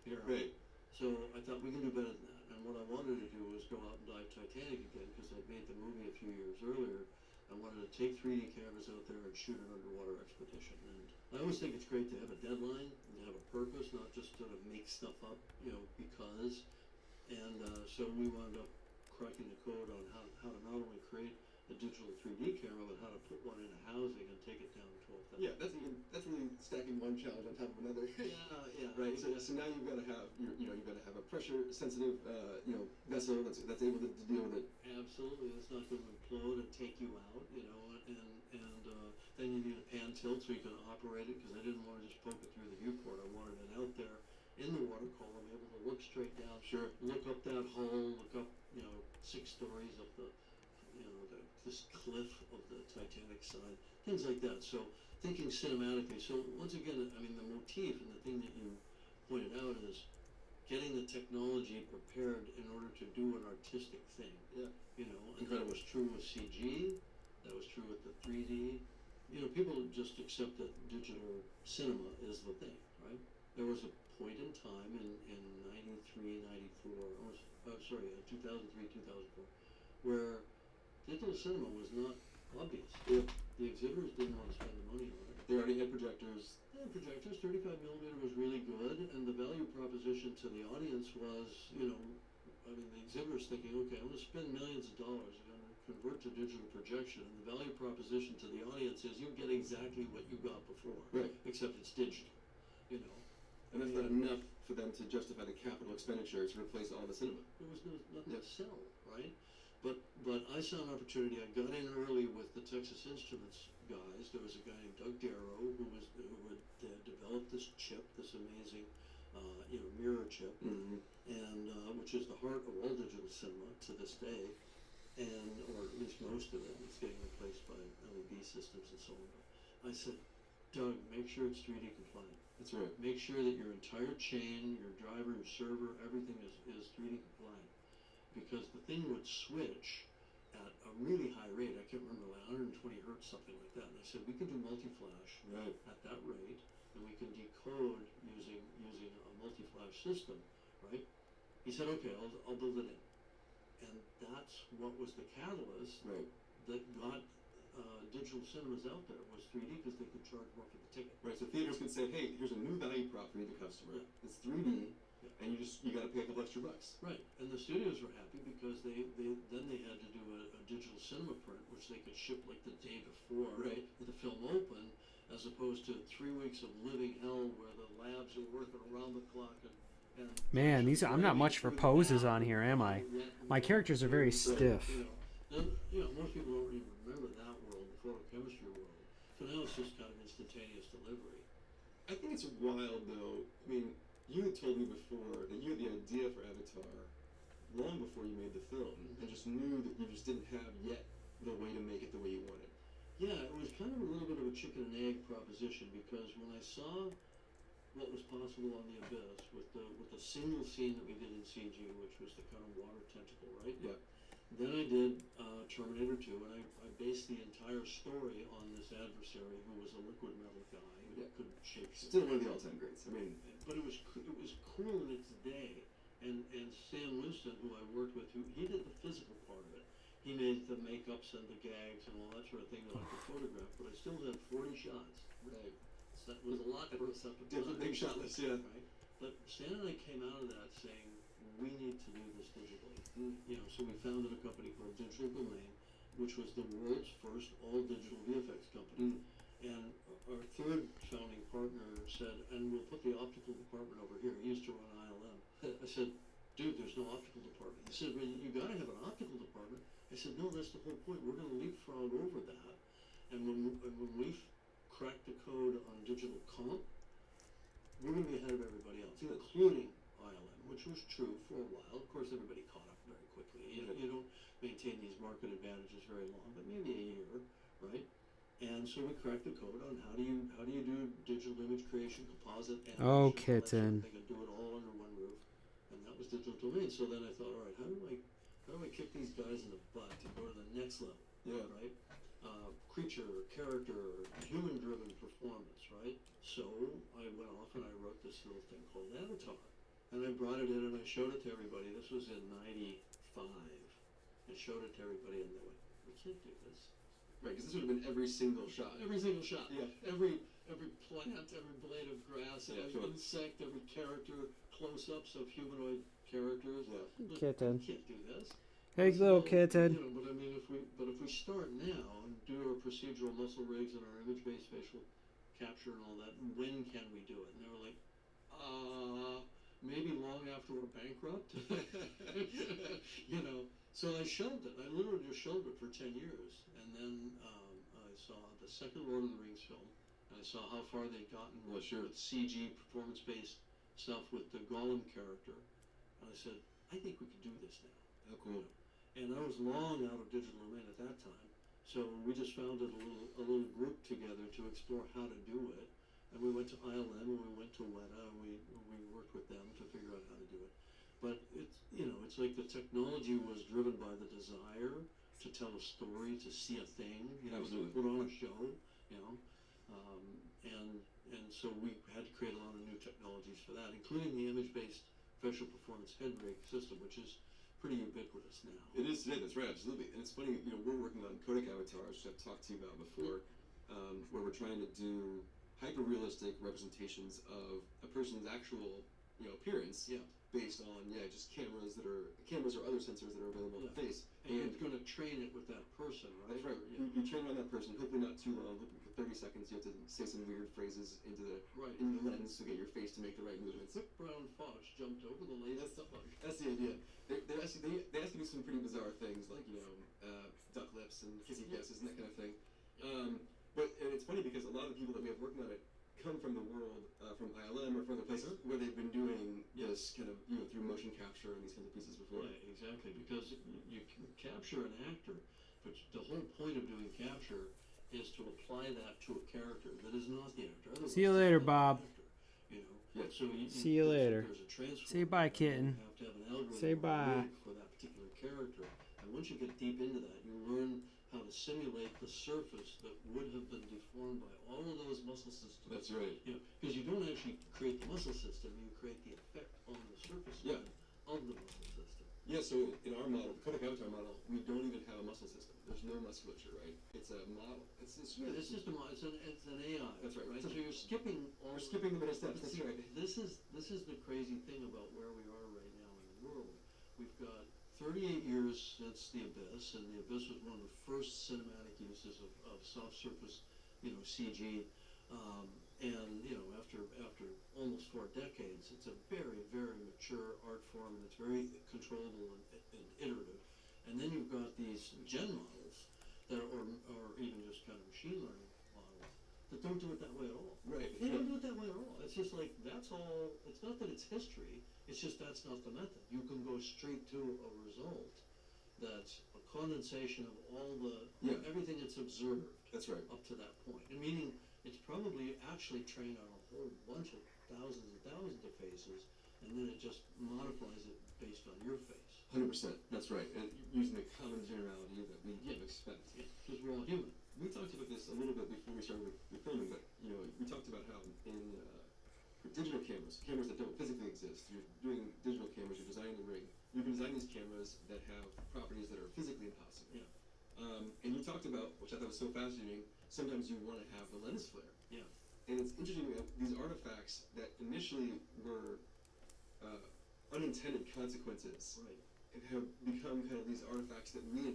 You know? Right. So I thought we can do better than that. And what I wanted to do was go out and dive Titanic again, because I'd made the movie a few years earlier. I wanted to take 3D cameras out there and shoot an underwater expedition. And I always think it's great to have a deadline and to have a purpose, not just sort of make stuff up, you know, because. And so we wound up cracking the code on how to not only create a digital 3D camera, but how to put one in a housing and take it down to 12,000. Yeah, that's really stacking one challenge on top of another. Yeah. Right. So now you've got to have you've got to have a pressure sensitive vessel that's able to deal with it. Absolutely, that's not going to implode and take you out, you know, and then you need a pan tilt so you can operate it, because I didn't want to just poke it through the viewport. I wanted it out there in the water column, able to look straight down, Sure. look up that hull, look up, you know, 6 stories up the, you know, this cliff of the Titanic side, things like that. So thinking cinematically. So once again, I mean, the motif and the thing that you pointed out is getting the technology prepared in order to do an artistic thing. Yeah. You know, and that was true with CG, that was true with the 3D. You know, people just accept that digital cinema is the thing, right? There was a point in time in 93, 94, 2003, 2004, where digital cinema was not obvious. Yeah. The exhibitors didn't want to spend the money on it. They already had projectors. Yeah, projectors, 35 millimeter was really good, and the value proposition to the audience was, you know, I mean, the exhibitors thinking, okay, I'm going to spend millions of dollars, I'm going to convert to digital projection, and the value proposition to the audience is you get exactly what you got before, Right. except it's digital, you know. And that's not enough for them to justify the capital expenditure to replace all the cinema. There was nothing to sell, right? But I saw an opportunity. I got in early with the Texas Instruments guys. There was a guy named Doug Darrow who had developed this chip, this amazing, mirror chip, Mm-hmm. and which is the heart of all digital cinema to this day, or at least most of it. It's getting replaced by LED systems and so on. I said, Doug, make sure it's 3D compliant. That's right. Make sure that your entire chain, your driver, your server, everything is 3D compliant. Because the thing would switch at a really high rate. I can't remember, like 120 hertz, something like that. And I said, we can do multi-flash Right. at that rate, and we can decode using a multi-flash system, right? He said, okay, I'll build it in. And that's what was the catalyst Right. that got digital cinemas out there, was 3D, because they could charge more for the ticket. Right. So theaters can say, hey, here's a new value prop for you, the customer. Yeah. It's 3D, Yeah. and you got to pay a couple extra bucks. Right, and the studios were happy because they had to do a digital cinema print, which they could ship like the day before Right. the film opened, as opposed to 3 weeks of living hell where the labs are working around the clock and Man, I'm not much for poses on here, am I? My characters are very stiff. Most people don't even remember that world, the photochemistry world. So now it's just kind of instantaneous delivery. I think it's wild, though. I mean, you had told me before that you had the idea for Avatar long before you made the film, and just knew that you just didn't have yet the way to make it the way you wanted. Yeah, it was kind of a little bit of a chicken and egg proposition, because when I saw what was possible on the Abyss with the single scene that we did in CG, which was the kind of water tentacle, right? Yeah. Then I did Terminator 2, and I based the entire story on this adversary who was a liquid metal guy who couldn't shape. Still one of the all-time greats. I mean, but it was cool in its day. And Sam Winston, who I worked with, he did the physical part of it. He made the makeups and the gags and all that sort of thing that I could photograph. But I still had 40 shots. right. So that was a lot for us at the It was a time. big shot list, yeah. Right? But Stan and I came out of that saying, we need to do this digitally. So we founded a company called Digital Domain, which was the world's first all-digital VFX company. And our third founding partner said, and we'll put the optical department over here. He used to run ILM. I said, dude, there's no optical department. He said, well, you got to have an optical department. I said, no, that's the whole point. We're going to leapfrog over that. And when we crack the code on digital comp, we're going to be ahead of everybody else, including ILM, which was true for a while. Of course, everybody caught up very quickly. You don't maintain these market advantages very long, but maybe a year, right? And so we cracked the code on how do you do digital image creation, composite, animation, Oh, kitten. They could do it all under one roof, and that was Digital Domain. So then I thought, all right, how do I kick these guys in the butt to go to the next level? Yeah. Right. Creature, character, human-driven performance, right? So I went off and I wrote this little thing called Avatar, and I brought it in and I showed it to everybody. This was in '95. I showed it to everybody, and they went, "We can't do this." Right, because this would have been every single shot. Every single shot. Yeah. Every plant, every blade of grass, every sure. insect, every character, close-ups of humanoid characters. Yeah. Look, Kitten. we can't do this. Hey, little kitten. But I mean, if we start now and do our procedural muscle rigs and our image-based facial capture and all that, when can we do it? And they were like, maybe long after we're bankrupt. So I shelved it. I literally just shelved it for 10 years, and then I saw the second Lord of the Rings film, and I saw how far they'd gotten with CG performance-based stuff with the Gollum character, and I said, I think we could do this now. Oh, cool. And I was long out of Digital Domain at that time, so we just founded a little group together to explore how to do it. And we went to ILM and we went to Weta and we worked with them to figure out how to do it. But it's like the technology was driven by the desire to tell a story, to see a thing, Absolutely. to put on a show, and so we had to create a lot of new technologies for that, including the image-based facial performance head rig system, which is pretty ubiquitous now. It is today, that's right, absolutely. And it's funny, we're working on codec avatars, which I've talked to you about before, where we're trying to do hyper-realistic representations of a person's actual, appearance, based on, just cameras or other sensors that are available on the face. And you're going to train it with that person, right? That's right. You train on that person, hopefully not too long, for 30 seconds you have to say some weird phrases into the lens to get your face to make the right movements. Brown Fox jumped over the laser. That's the idea. They ask you to do some pretty bizarre things, like, duck lips and kissy kisses and that kind of thing. But it's funny because a lot of the people that we have working on it come from the world, from ILM or from other places where they've been doing this kind of, through motion capture and these kinds of pieces before. Yeah, exactly, because you can capture an actor, but the whole point of doing capture is to apply that to a character that is not the actor. Otherwise, See you later, Bob. So See you later. There's a transform. Say bye, kitten. You have to have an algorithm Say bye. for that particular character. And once you get deep into that, you learn how to simulate the surface that would have been deformed by all of those muscle systems. That's right. You know, because you don't actually create the muscle system, you create the effect on the surface Yeah. line of the muscle system. Yeah, so in our model, the Kodak Avatar model, we don't even have a muscle system. There's no musculature, right? It's a model. It's Yeah, it's just it's an AI. That's right. So you're skipping all. We're skipping the middle steps. But That's see, right. This is the crazy thing about where we are right now in the world. We've got 38 years since The Abyss, and The Abyss was one of the first cinematic uses of soft surface, CG. And after almost 4 decades, it's a very, very mature art form, and it's very controllable and iterative. And then you've got these gen models that or even just kind of machine learning models that don't do it that way at all. Right. They don't do it that way at all. It's just like, that's all. It's not that it's history. It's just that's not the method. You can go straight to a result that's a condensation of all everything that's observed. That's right. Up to that point. And meaning it's probably actually trained on a whole bunch of thousands and thousands of faces, and then it just modifies it based on your face. 100%. That's right. And using the common generality that we expect. Because we're all human. We talked about this a little bit before we started with filming, but we talked about how for digital cameras that don't physically exist, you're doing digital cameras, you're designing the rig. You can design these cameras that have properties that are physically impossible. Yeah. And you talked about, which I thought was so fascinating, sometimes you want to have the lens flare. Yeah. And it's interesting, we have these artifacts that initially were unintended consequences. Right. Have become kind of these artifacts that we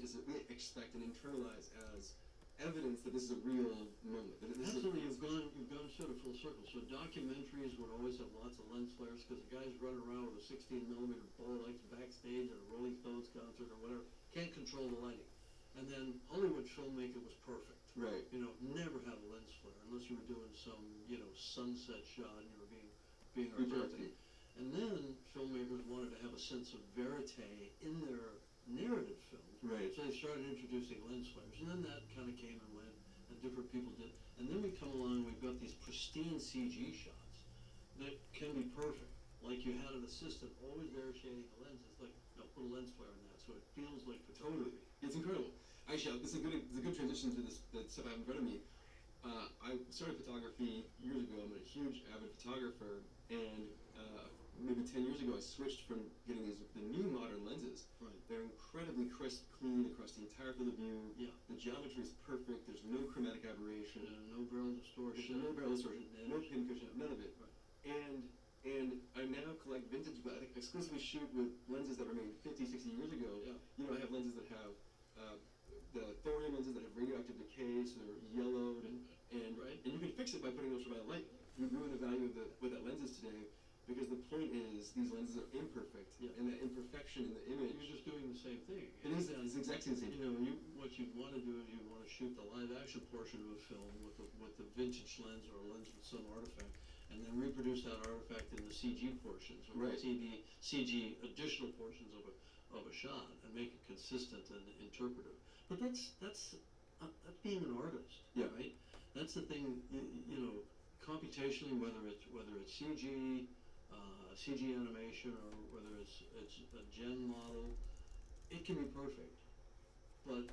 expect and internalize as evidence that this is a real moment. That this Absolutely, is you've gone sort of full circle. So documentaries would always have lots of lens flares because the guy's running around with a 16mm bullet lights backstage at a Rolling Stones concert or whatever, can't control the lighting. And then Hollywood filmmaker was perfect. right. Never had a lens flare unless you were doing some, sunset shot and you were being artistic. And then filmmakers wanted to have a sense of verite in their narrative films. Right. So they started introducing lens flares. And then that kind of came and went, and different people did. And then we come along and we've got these pristine CG shots that can be perfect. Like you had an assistant always there shading the lens. It's like, no, put a lens flare in that so it feels like photography. It's incredible. Actually, this is a good transition to the stuff I have in front of me. I started photography years ago. I'm a huge avid photographer, and maybe 10 years ago I switched from getting the new modern lenses. Right. They're incredibly crisp, clean across the entire field of view. Yeah. The geometry is perfect. There's no chromatic aberration. No barrel distortion. No barrel distortion. No damage. pin cushion. None of it. Right. And I now collect vintage, but I exclusively shoot with lenses that were made 50, 60 years ago. Yeah. I have lenses that have the thorium lenses that have radioactive decay, so they're yellowed, and Right. and you can fix it by putting ultraviolet light. You ruin the value of what that lens is today, because the point is these lenses are imperfect, Yeah. and that imperfection in the image. You're just doing the same thing. It's exactly the same. What you'd want to do is you'd want to shoot the live action portion of a film with the vintage lens or a lens with some artifact, and then reproduce that artifact in the CG portions or Right. the CG additional portions of a shot and make it consistent and interpretive. But that's being an artist, Yeah. right? That's the thing, computationally, whether it's CG, CG animation, or whether it's a gen model, it can be perfect. But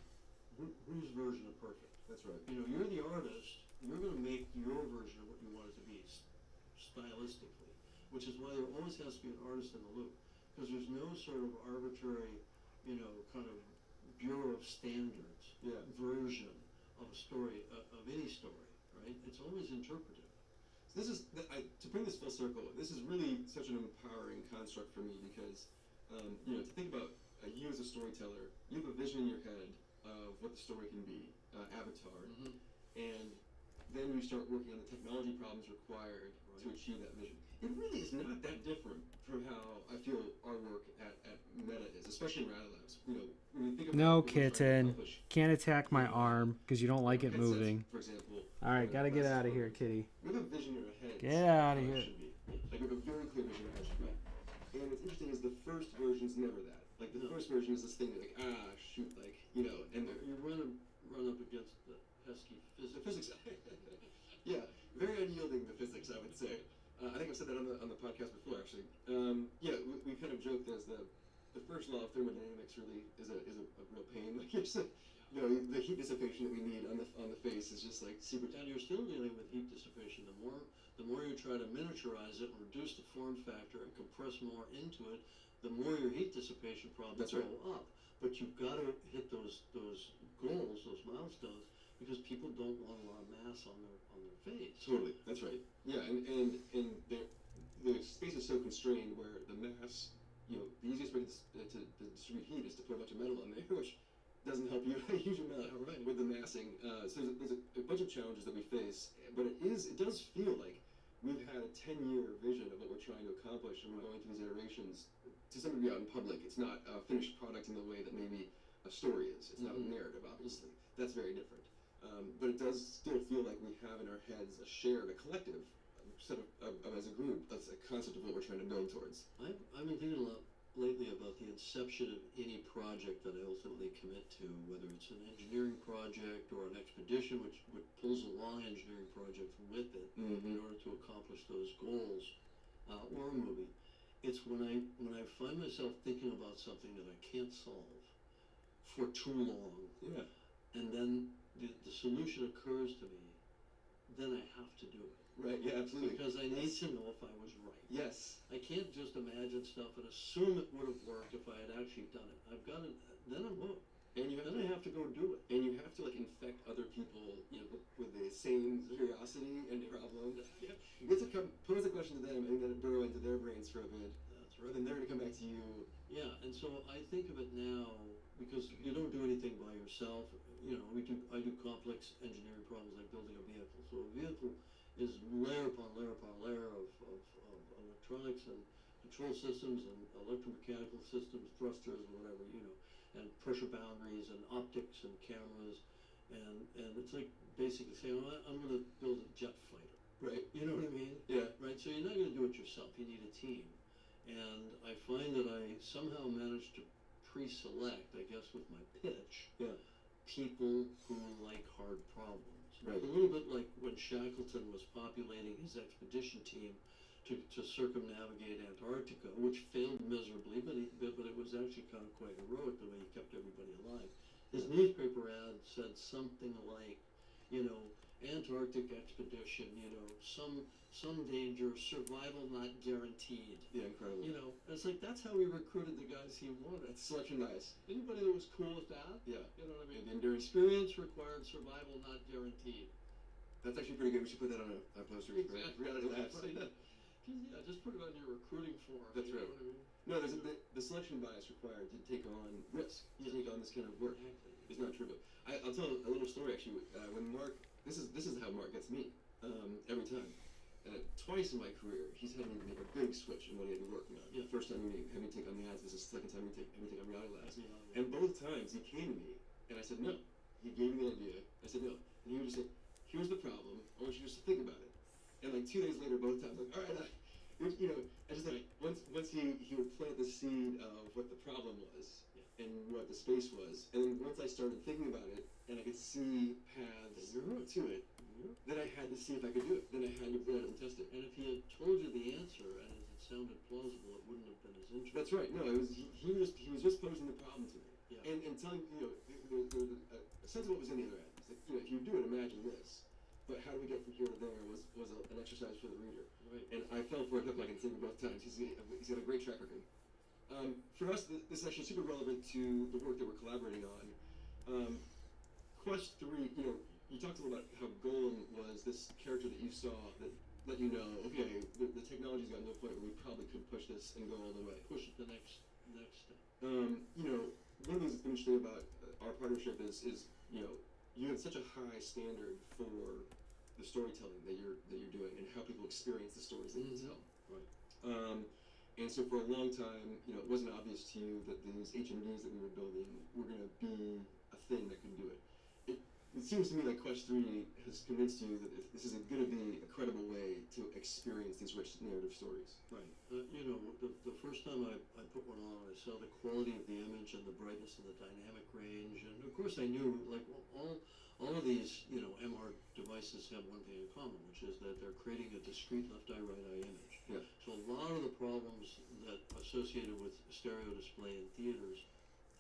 whose version of perfect? That's right. You're the artist. You're going to make your version of what you want it to be, stylistically. Which is why there always has to be an artist in the loop, because there's no sort of arbitrary, kind of Bureau of Standards version of a story, of any story, right? It's always interpretive. So this is to bring this full circle. This is really such an empowering construct for me because, to think about you as a storyteller, you have a vision in your head of what the story can be, Avatar, Mm-hmm. and then you start working on the technology problems required to achieve that vision. It really is not that different from how I feel our work at Meta is, especially in Rad Labs. When you think about No, what we're trying to kitten. accomplish, Can't attack my arm because you don't like it headsets, moving. for example. All right, gotta get glasses out of here, programs. kitty. We have a vision in our heads. Get out of how it here. should be. Like we have a very clear vision of how it should be. And what's interesting is the first version's never that. Like the first version is this thing like shoot, and You run up against the pesky the physics. physics. Yeah, very unyielding, the physics, I would say. I think I've said that on the podcast before, actually. We kind of joked as the the first law of thermodynamics really is a real pain. Like it's like, the heat dissipation that we need on the face is just like super. And you're still dealing with heat dissipation. The more you try to miniaturize it and reduce the form factor and compress more into it, the more your heat dissipation problems That's go right. up. But you've got to hit those goals, those milestones, because people don't want a lot of mass on their face. Totally, that's right. Yeah, and the space is so constrained where the mass, the easiest way to distribute heat is to put a bunch of metal on there, which doesn't help you a huge amount Right. with the massing. So there's a bunch of challenges that we face, but it does feel like we've had a 10-year vision of what we're trying to accomplish, and we're going through these iterations. To some degree, out in public, it's not a finished product in the way that maybe a story is. It's not a narrative, obviously. That's very different. But it does still feel like we have in our heads a collective set of as a group, that's a concept of what we're trying to build towards. I've been thinking a lot lately about the inception of any project that I ultimately commit to, whether it's an engineering project or an expedition which pulls along engineering projects with it in order to accomplish those goals, or a movie. It's when I find myself thinking about something that I can't solve for too long, Yeah. and then the solution occurs to me, then I have to do it. Right. Yeah. Absolutely. Because I need to know if I was right. Yes. I can't just imagine stuff and assume it would have worked if I had actually done it. I've got to, then I'm hooked. And I have to go do it. and you have to like infect other people, with the same curiosity and problem. You get to pose a question to them and then burrow into their brains for a bit. That's Or right. then they're going to come back to you. Yeah, and so I think of it now because you don't do anything by yourself. I do complex engineering problems like building a vehicle. So a vehicle is layer upon layer upon layer of electronics and control systems and electromechanical systems, thrusters, whatever, and pressure boundaries and optics and cameras. And it's like basically saying, I'm going to build a jet fighter. Right. You know what I mean? Yeah. Right? So you're not going to do it yourself. You need a team. And I find that I somehow managed to pre-select, I guess, with my pitch, Yeah. people who like hard problems. Right. A little bit like when Shackleton was populating his expedition team to circumnavigate Antarctica, which failed miserably, but it was actually kind of quite heroic the way he kept everybody alive. His newspaper ad said something like, Antarctic expedition, some danger, survival not guaranteed. Yeah. Incredible. It's like that's how he recruited the guys he wanted. That's selection bias. Anybody that was cool with that? Yeah. You know what I mean? And the endurance. Experience required, survival not guaranteed. That's actually pretty good. We should put that on a poster. Exactly. Reality Labs. Just put it on your recruiting form. That's you know right. what I mean? No, there's the selection bias required to take on risk, to take on this kind of work. Exactly. It's not trivial. I'll tell a little story actually. When Mark, this is how Mark gets me every time. Twice in my career, he's had me make a big switch in what he had been working on. Yeah. First time he had me take on the ads. This is the second time he had me take on Reality Labs. Yeah. And both times he came to me and I said no. He gave me the idea. I said no, and he would just say, "Here's the problem. I want you just to think about it." And like 2 days later, both times, like, all right. I just like once he would plant the seed of what the problem was and what the space was, and then once I started thinking about it and I could see paths to it, then I had to see if I could do it. Then I had to build it and test it. And if he had told you the answer and it sounded plausible, it wouldn't have been as interesting. That's right. No, it was he was just posing the problem to me, Yeah. and telling a sense of what was in the other end. It's like if you do it, imagine this. But how do we get from here to there was an exercise for the reader. Right. And I fell for it hook, like and sinker both times. He's got a great track record. For us, this is actually super relevant to the work that we're collaborating on. Quest 3, you talked a little about how Golem was this character that you saw that let you know, okay, the technology's gotten to a point where we probably could push this and go all the way. Push it the next step. One of the things that's interesting about our partnership is you have such a high standard for the storytelling that you're doing and how people experience the stories that you tell. Right. And so for a long time, it wasn't obvious to you that these HMDs that we were building were going to be a thing that could do it. It seems to me like Quest 3 has convinced you that this is going to be a credible way to experience these rich narrative stories. Right. The first time I put one on, I saw the quality of the image and the brightness and the dynamic range, and of course I knew like all of these, you know, MR devices have one thing in common, which is that they're creating a discrete left eye, right eye image. Yeah. So a lot of the problems that associated with stereo display in theaters,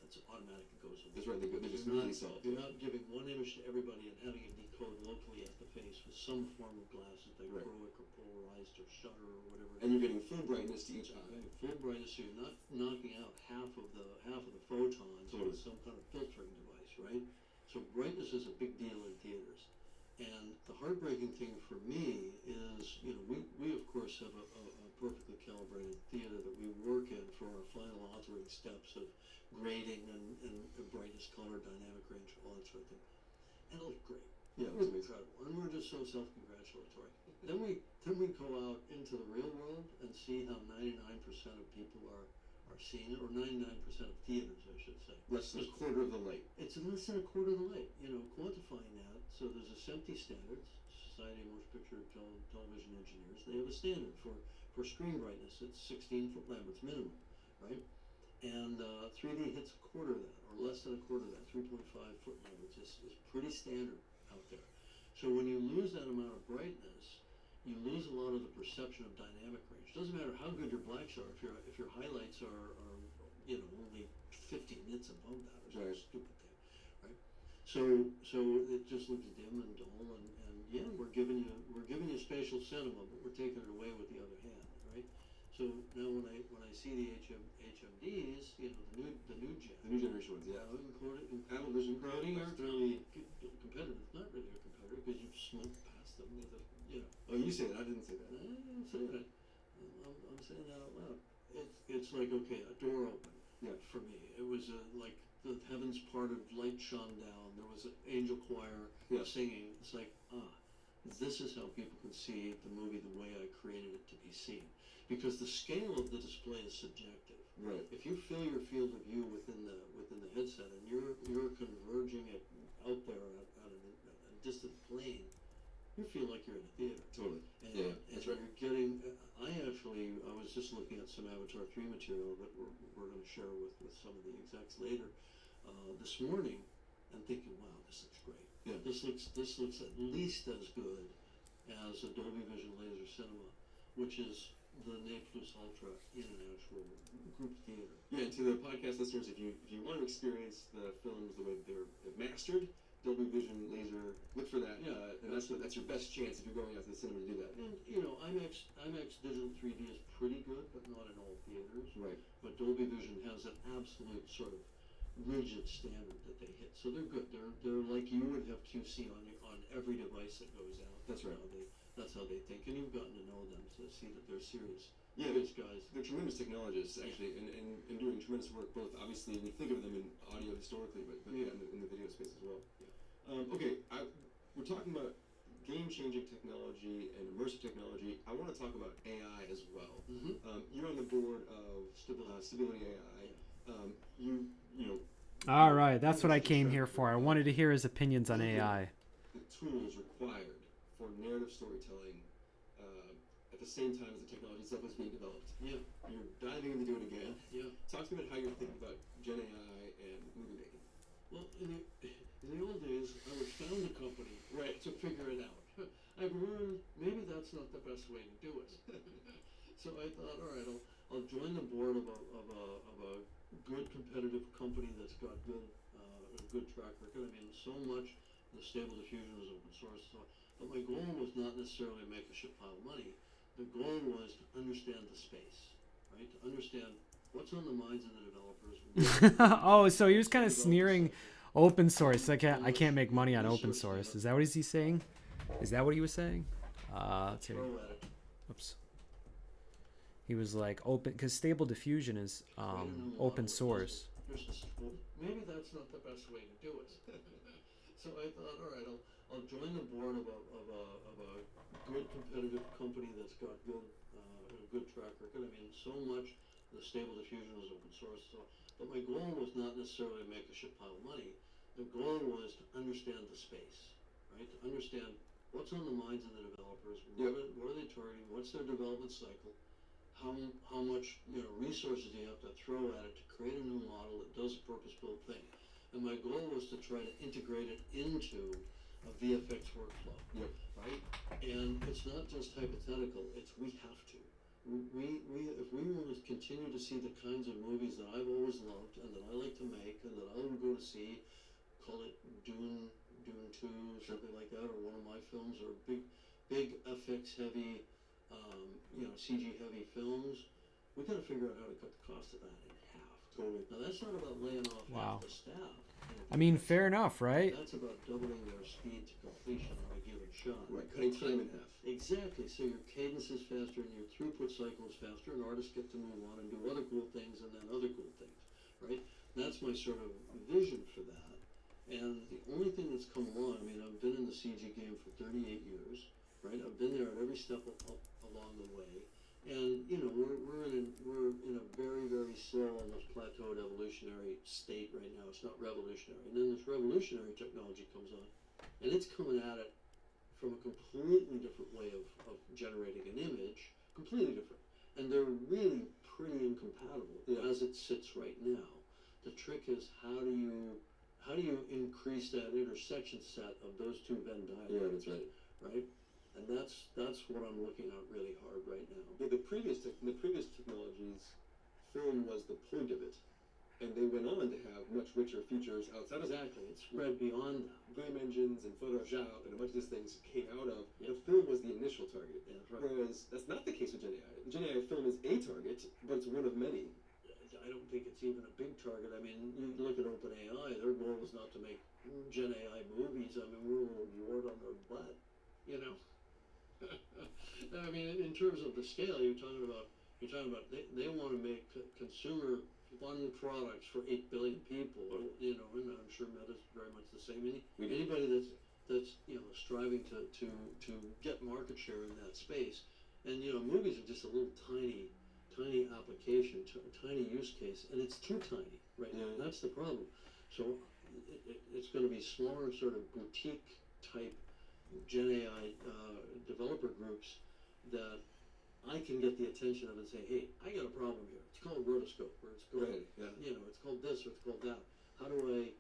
that's automatically goes away. That's right. They just You're really solved you're it. not giving one image to everybody and having it decode locally at the face with some form of glasses, like Right. Proic or polarized or shutter or whatever. And you're getting full brightness to each eye. Right, full brightness, so you're not knocking out half of the photons Totally. with some kind of filtering device, right? So brightness is a big deal in theaters. And the heartbreaking thing for me is, you know, we of course have a perfectly calibrated theater that we work in for our final authoring steps of grading and brightness, color, dynamic range, all that sort of thing. And it looked great. Yeah, It it was was amazing. incredible. And we're just so self-congratulatory. Then we go out into the real world and see how 99% of people are seeing it, or 99% of theaters, I should say. Less than a quarter of the light. It's less than a quarter of the light, you know, quantifying that. So there's a SMPTE standard, Society of Motion Picture Television Engineers. They have a standard for screen brightness. It's 16 foot Lambert's minimum, right? And 3D hits a quarter of that, or less than a quarter of that, 3.5 foot Lambert's is pretty standard out there. So when you lose that amount of brightness, you lose a lot of the perception of dynamic range. Doesn't matter how good your blacks are, if your highlights are you know, only 50 nits above that, or some Right. stupid thing, right? So it just looks dim and dull, and yeah, we're giving you spatial cinema, but we're taking it away with the other hand, right? So now when I see the HMDs, you know, the new gen, The new generation ones, yeah. Apple Vision Pro. including aren't really competitive, not really a competitor, because you've smoked past them with a, you know. Oh, you say that. I didn't say that. I'm saying it. I'm saying that out loud. It's like, okay, a door opened. Yeah. For me, it was like the heavens parted, light shone down. There was an angel choir Yeah. singing. It's like, this is how people can see the movie the way I created it to be seen. Because the scale of the display is subjective. Right. If you fill your field of view within the headset and you're converging it out there at a distant plane, you feel like you're in a theater. Totally. And, Yeah, and that's right. you're getting. I was just looking at some Avatar 3 material that we're going to share with some of the execs later this morning, and thinking, wow, this looks great. Yeah. This looks at least as good as a Dolby Vision laser cinema, which is the Ne Plus Ultra in an actual group theater. Yeah, and to the podcast listeners, if you want to experience the films the way they're mastered, Dolby Vision laser, look for that. Yeah. And that's your best chance if you're going out to the cinema to do that. And you know, IMAX digital 3D is pretty good, but not in all theaters. Right. But Dolby Vision has an absolute sort of rigid standard that they hit, so they're good. They're like you would have QC on every device that goes out. That's right. That's how they think, and you've gotten to know them to see that they're serious. Yeah, These guys. they're tremendous technologists, actually, and doing tremendous work. Both, obviously, we think of them in audio historically, but yeah, in the video space as well. Yeah. Okay, we're talking about game-changing technology and immersive technology. I want to talk about AI as well. Mm-hmm. You're on the board of Stability AI. You know. All right, that's what I came here for. I wanted to hear his opinions on AI. The tools required for narrative storytelling at the same time as the technology itself is being developed. Yeah. You're diving into it again. Yeah. Talk to me about how you're thinking about Gen AI and movie making. Well, in the old days, I would found a company to figure it out. I've learned maybe that's not the best way to do it. So I thought, all right, I'll join the board of a good competitive company that's got a good track record. I mean, so much the Stable Diffusion is open source. So, but my goal was not necessarily to make a shit pile of money. The goal was to understand the space, right? To understand what's on the minds of the developers. Oh, so he was kind of sneering open source. I can't make money on open source. Is that what he's saying? Is that what he was saying? Let's see. Throw at it. Oops. He was like open because Stable Diffusion is open source. Maybe that's not the best way to do it. So I thought, all right, I'll join the board of a good competitive company that's got a good track record. I mean, so much the Stable Diffusion is open source. So, but my goal was not necessarily to make a shit pile of money. The goal was to understand the space, right? To understand what's on the minds of the developers. What are they targeting? What's their development cycle? How much resources do you have to throw at it to create a new model that does a purpose-built thing? And and my goal was to try to integrate it into a VFX workflow. Yep. Right? And it's not just hypothetical, it's we have to. If we want to continue to see the kinds of movies that I've always loved and that I like to make and that I would go to see, call it Dune 2, something like that, or one of my films, or big FX heavy, CG heavy films, we got to figure out how to cut the cost of that in half. Totally. Now that's not about laying off Wow. half the staff. I mean, fair enough, right? That's about doubling their speed to completion on a given shot. Right, cutting time in half. Exactly. So your cadence is faster and your throughput cycle is faster, and artists get to move on and do other cool things and then other cool things, right? That's my sort of vision for that. And the only thing that's come along, I mean, I've been in the CG game for 38 years, right? I've been there at every step along the way. And, we're in a very, very slow, almost plateaued evolutionary state right now. It's not revolutionary. And then this revolutionary technology comes on, and it's coming at it from a completely different way of generating an image, completely different. And they're really pretty incompatible as it sits right now. The trick is how do you increase that intersection set of those two Venn diagrams? Yeah, that's right. Right? And that's what I'm looking at really hard right now. Yeah, the previous technologies, film was the point of it, and they went on to have much richer features outside of Exactly, it spread beyond that. game engines and Photoshop and a bunch of these things came out of. Yeah. The film was the initial target. Yeah, that's right. Whereas that's not the case with Gen AI. Gen AI film is a target, but it's one of many. I don't think it's even a big target. I mean, you look at OpenAI, their goal is not to make Gen AI movies. I mean, we're a little wart on their butt, I mean, in terms of the scale, you're talking about they want to make consumer fun products for 8 billion people, and I'm sure Meta's very much the same. Anybody that's striving to get market share in that space, and movies are just a little tiny application, tiny use case, and it's too tiny right now. Yeah. That's the problem. So it's going to be smaller, sort of boutique type Gen AI developer groups that I can get the attention of and say, hey, I got a problem here. It's called rotoscope, or it's called Right, yeah. it's called this, or it's called that. How do I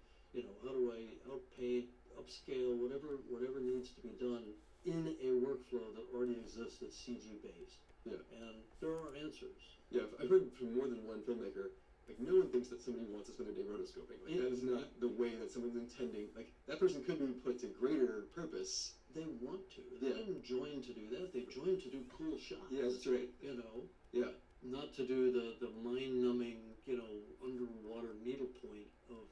outpay, upscale, whatever needs to be done in a workflow that already exists that's CG based? Yeah. And there are answers. Yeah, I've heard from more than one filmmaker. Like, no one thinks that somebody wants to spend a day rotoscoping. Like, that is not the way that someone's intending. Like, that person could be put to greater purpose. They want to. They didn't join to do that. They joined to do cool shots. Yeah, that's right. Yeah. Not to do the mind-numbing, underwater needlepoint of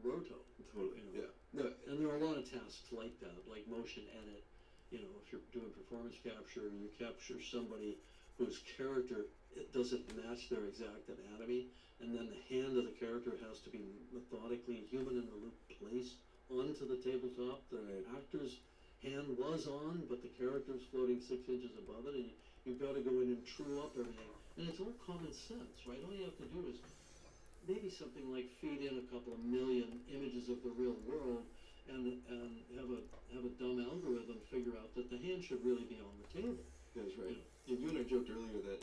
roto. Totally. Yeah. No. And there are a lot of tasks like that, like motion edit. If you're doing performance capture, you capture somebody whose character, it doesn't match their exact anatomy, and then the hand of the character has to be methodically, human in the loop, placed onto the tabletop. The actor's hand was on, but the character's floating 6 inches above it, and you've got to go in and true up everything. And it's all common sense, right? All you have to do is maybe something like feed in a couple of million images of the real world, and have a dumb algorithm figure out that the hand should really be on the table. That's right. Yeah, you and I joked earlier that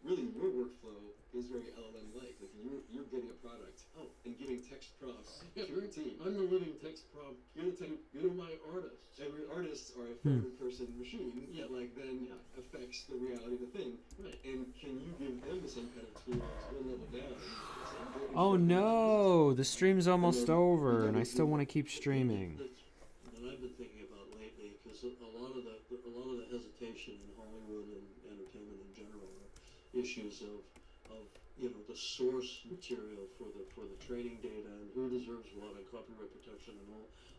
really your workflow is very LLM-like. Like, you're getting a product and giving text prompts to your team. I'm the living text prompt. You're my artists. Every artists are a third-person machine that then affects the reality of the thing. Right. And can you give them the same kind of tools one level down? Oh no, the stream's almost over, and I still want to keep streaming. That I've been thinking about lately, because a lot of the hesitation in Hollywood and entertainment in general are issues of the source material for the training data and who deserves what and copyright protection and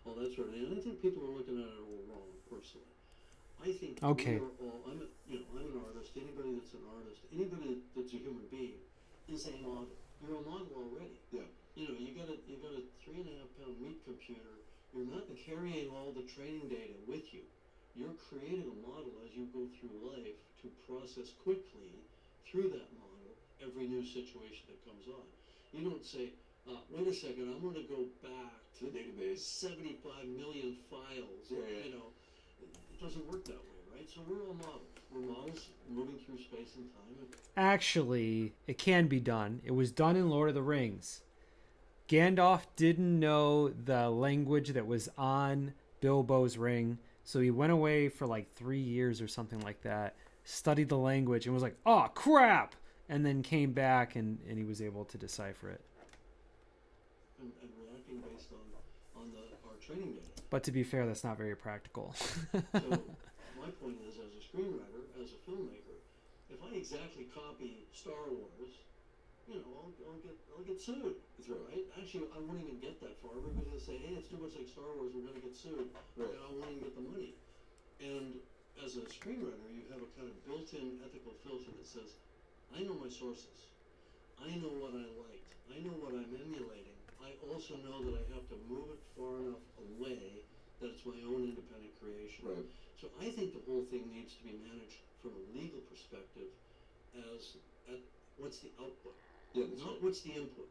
all that sort of thing. And I think people are looking at it all wrong, personally. I think Okay. I'm an artist. Anybody that's an artist, anybody that's a human being, is a model. You're a model already. Yeah. You got a 3.5 pound meat computer. You're not carrying all the training data with you. You're creating a model as you go through life to process quickly through that model every new situation that comes on. You don't say, wait a second, I'm going to go back to The database. 75 million files. Yeah. It doesn't work that way, right? So we're all models. We're models moving through space and time. Actually, it can be done. It was done in Lord of the Rings. Gandalf didn't know the language that was on Bilbo's ring, so he went away for like 3 years or something like that, studied the language, and was like, "Oh crap!" and then came back and he was able to decipher it. And reacting based on our training data. But to be fair, that's not very practical. So my point is, as a screenwriter, as a filmmaker, if I exactly copy Star Wars, I'll get sued. That's right. Actually, I won't even get that far. Everybody's gonna say, "Hey, it's too much like Star Wars. We're gonna get sued," Right. and I won't even get the money. And as a screenwriter, you have a kind of built-in ethical filter that says, "I know my sources. I know what I liked. I know what I'm emulating. I also know that I have to move it far enough away that it's my own independent creation." Right. So I think the whole thing needs to be managed from a legal perspective as what's the output, Yeah, that's not right. what's the input.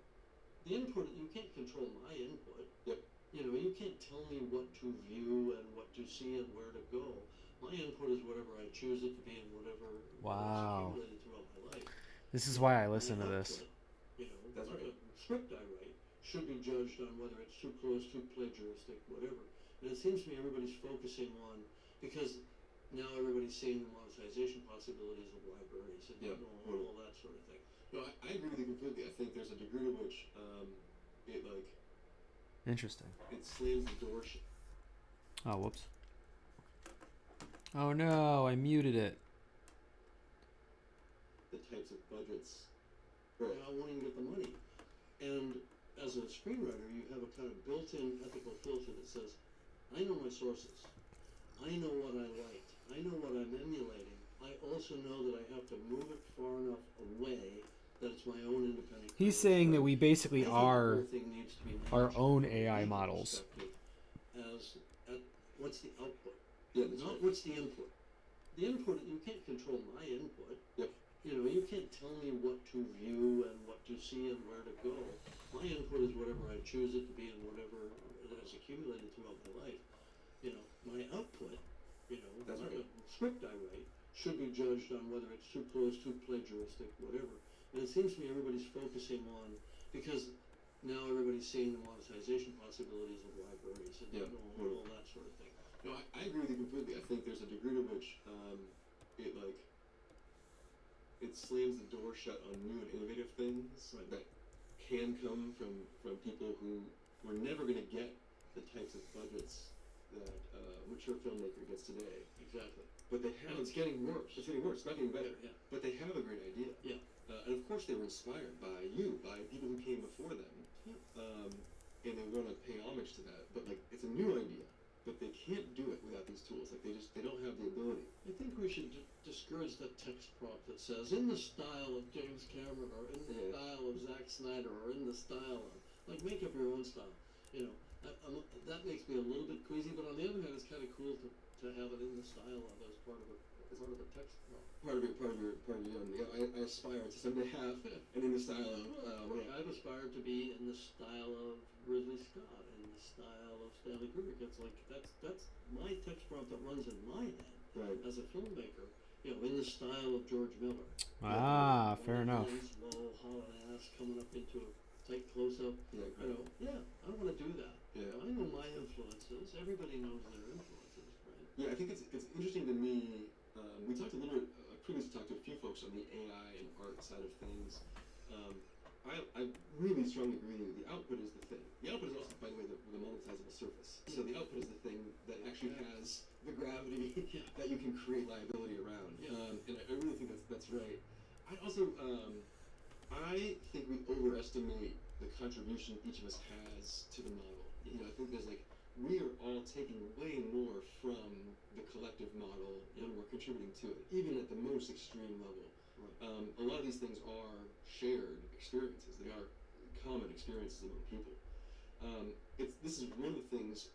The input, you can't control my input. Yep. You can't tell me what to view and what to see and where to go. My input is whatever I choose it to be and whatever Wow. is accumulated throughout my life. This is why I listen My to this. output, That's like right. a script I write should be judged on whether it's too close, too plagiaristic, whatever. And it seems to me everybody's focusing on, because now everybody's seeing the monetization possibilities of libraries and Yeah. all that sort of thing. No, I agree with you completely. I think there's a degree to which Interesting. it slams the door shut. Oh, whoops. Oh no, I muted it. The types of budgets. And I won't even get the money. And as a screenwriter, you have a kind of built-in ethical filter that says, "I know my sources. I know what I liked. I know what I'm emulating. I also know that I have to move it far enough away that it's my own independent." He's saying that we basically I think are the whole thing needs to be our managed own from a AI legal models. perspective as what's the output, Yeah, that's not right. what's the input. The input, you can't control my input. Yep. You can't tell me what to view and what to see and where to go. My input is whatever I choose it to be and whatever it has accumulated throughout my life. My output, That's like right. a script I write, should be judged on whether it's too close, too plagiaristic, whatever. And it seems to me everybody's focusing on, because now everybody's seeing the monetization possibilities of libraries and Yeah. all that sort of thing. No, I agree with you completely. I think there's a degree to which it slams the door shut on new and innovative things that can come from people who were never going to get the types of budgets that a mature filmmaker gets today. Exactly. But they have. And it's getting worse. It's getting worse. It's not getting better. Yeah. But they have a great idea. Yeah. And of course they were inspired by you, by people who came before them. Yeah. And they want to pay homage to that. But it's a new idea. But they can't do it without these tools. They don't have the ability. I think we should discourage that text prompt that says, "in the style of James Cameron," or "in the style of Zack Snyder," or "in the style of," make up your own style. That makes me a little bit queasy, but on the other hand, it's kind of cool to have it in the style of as part of a text prompt. Part of your own. I aspire to someday have and in the style of. I've aspired to be in the style of Ridley Scott, in the style of Stanley Kubrick. It's like that's my text prompt that runs in my head Right. as a filmmaker. In the style of George Miller. Ah, fair enough. Slow, hauling ass, coming up into a tight close-up. Yeah, great. I want to do that. Yeah. I know my influences. Everybody knows their influences, right? Yeah, I think it's interesting to me. We talked a little bit. Previously talked to a few folks on the AI and art side of things. I really strongly agree with you. The output is the thing. The output is also, by the way, the monetizable surface. So the output is the thing that actually has the gravity that you can create liability around. And I really think that's right. I also I think we overestimate the contribution each of us has to the model. I think there's we are all taking way more from the collective model than we're contributing to it, even at the most extreme level. Right. A lot of these things are shared experiences. They are common experiences among people. This is one of the things,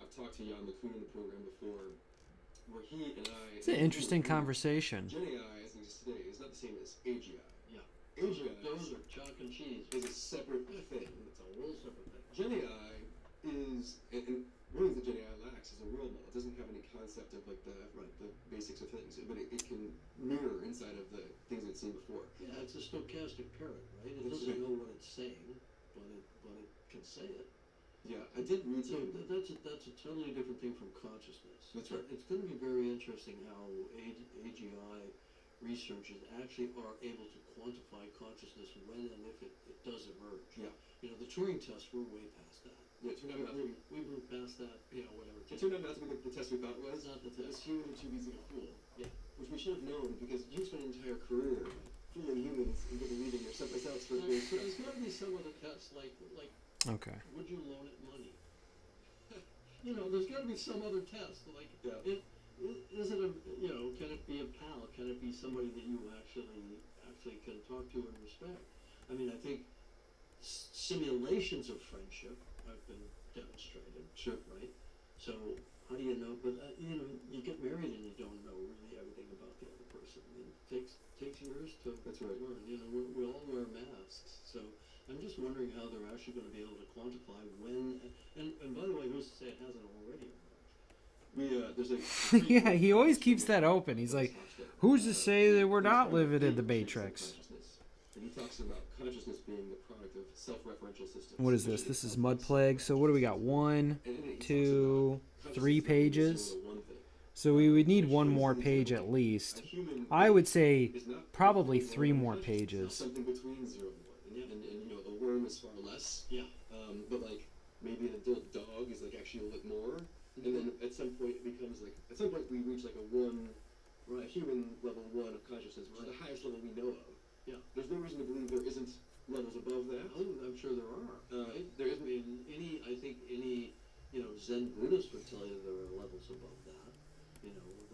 I've talked to Jan LeCun in the program before, where he and I... It's an interesting conversation. Gen AI, as it exists today, is not the same as AGI. Yeah. AGI Those are chalk and cheese. is a separate thing. It's a whole separate thing. Gen AI is, and one of the things that Gen AI lacks is a world model. It doesn't have any concept of the basics of things, but it can mirror inside of the things it's seen before. Yeah, it's a stochastic parrot, right? It That's doesn't right. know what it's saying. but it can say it. Yeah, I did read So something. that's a totally different thing from consciousness. That's right. It's going to be very interesting how AGI researchers actually are able to quantify consciousness when and if it does emerge. Yeah. You know, the Turing test, we're way past that. Yeah, it turned out not to be, We moved past that, whatever. it turned out not to be the test we thought it was. It's not the It was test. human too easy to fool. Yeah. Which we should have known because you spent an entire career fooling humans into believing you're someplace else for being So there's got to be some other tests, like, Okay. would you loan it money? There's got to be some other test, like, Yeah. is it can it be a pal? Can it be somebody that you actually can talk to and respect? I mean, I think simulations of friendship have been demonstrated. Sure. Right? So how do you know? But you get married and you don't know really everything about the other person. I mean, it takes years to That's right. learn. We all wear masks, so I'm just wondering how they're actually going to be able to quantify when. And by the way, who's to say it hasn't already emerged? There's a Yeah, he always keeps that open. He's like, who's to say that we're not living in the Matrix? And he talks about consciousness being the product of self-referential systems. What is this? This is Mud Plague. So what do we got? 1, 2, 3 pages. So we would need one more page at least. I would say probably 3 more pages. Something between 0 and 1. And a worm is far less. Yeah. But like maybe an adult dog is like actually a little bit more. And then at some point it becomes like, at some point we reach like a human level 1 of consciousness, which is the highest level we know of. Yeah. There's no reason to believe there isn't levels above that. Oh, I'm sure there are. Right? There isn't. I think any Zen Buddhist would tell you there are levels above that.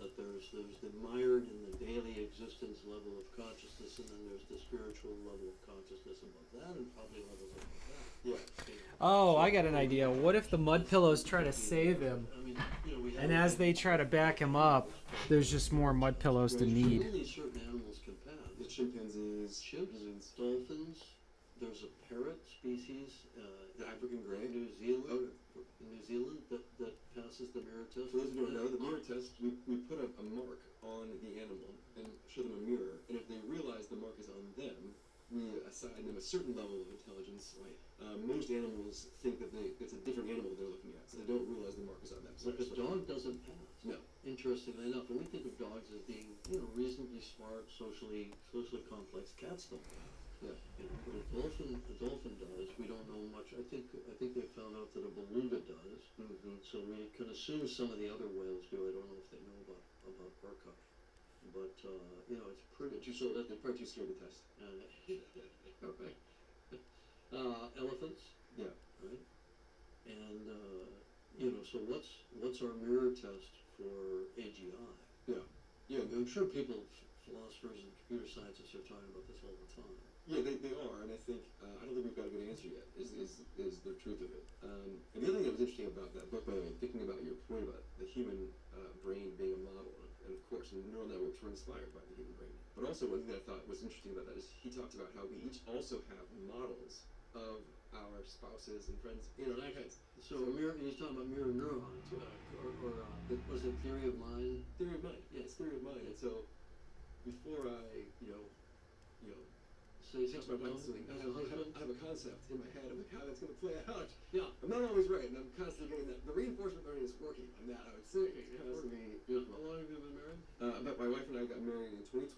That there's the mired in the daily existence level of consciousness, and then there's the spiritual level of consciousness above that, and probably levels above that. Yeah. Oh, I got an idea. What if the mud pillows try to save him? I mean, we have And as they try to back him up, there's just more mud pillows to need. Only certain animals can pass. The chimpanzees, Chimps, dolphins. There's a parrot species the African gray. in New Zealand. That passes the mirror test. For those who don't know, the mirror test, we put a mark on the animal and show them a mirror, and if they realize the mark is on them, we assign them a certain level of intelligence. Right. Most animals think that it's a different animal they're looking at, so they don't realize the mark is on them. So But the dog doesn't pass. No. Interestingly enough, when we think of dogs as being, reasonably smart, socially complex, cats don't pass. Yeah. But a dolphin does. We don't know much. I think they found out that a beluga does. Mm-hmm. So we can assume some of the other whales do. I don't know if they know about orca, but it's pretty. So they're probably too scared to test. Right. Elephants. Yeah. Right. And so what's our mirror test for AGI? Yeah. Yeah. I'm sure philosophers and computer scientists are talking about this all the time. Yeah, they are, and I think I don't think we've got a good answer yet. Is the truth of it? And the other thing that was interesting about that book, by the way, thinking about your point about the human brain being a model, and of course, neural networks were inspired by the human brain. But also, one thing that I thought was interesting about that is he talked about how we each also have models of our spouses and friends in our heads. So he's talking about mirror neurons, or was it theory of mind? Theory of mind. Yeah, it's theory of mind. And so before I, Say teach something my mind else. something, I have a concept in my head of like how that's going to play out. Yeah. I'm not always right, and I'm constantly getting that. The reinforcement learning is working on that, I would say. It's constantly How long have you been married? but my wife and I got married in 2012,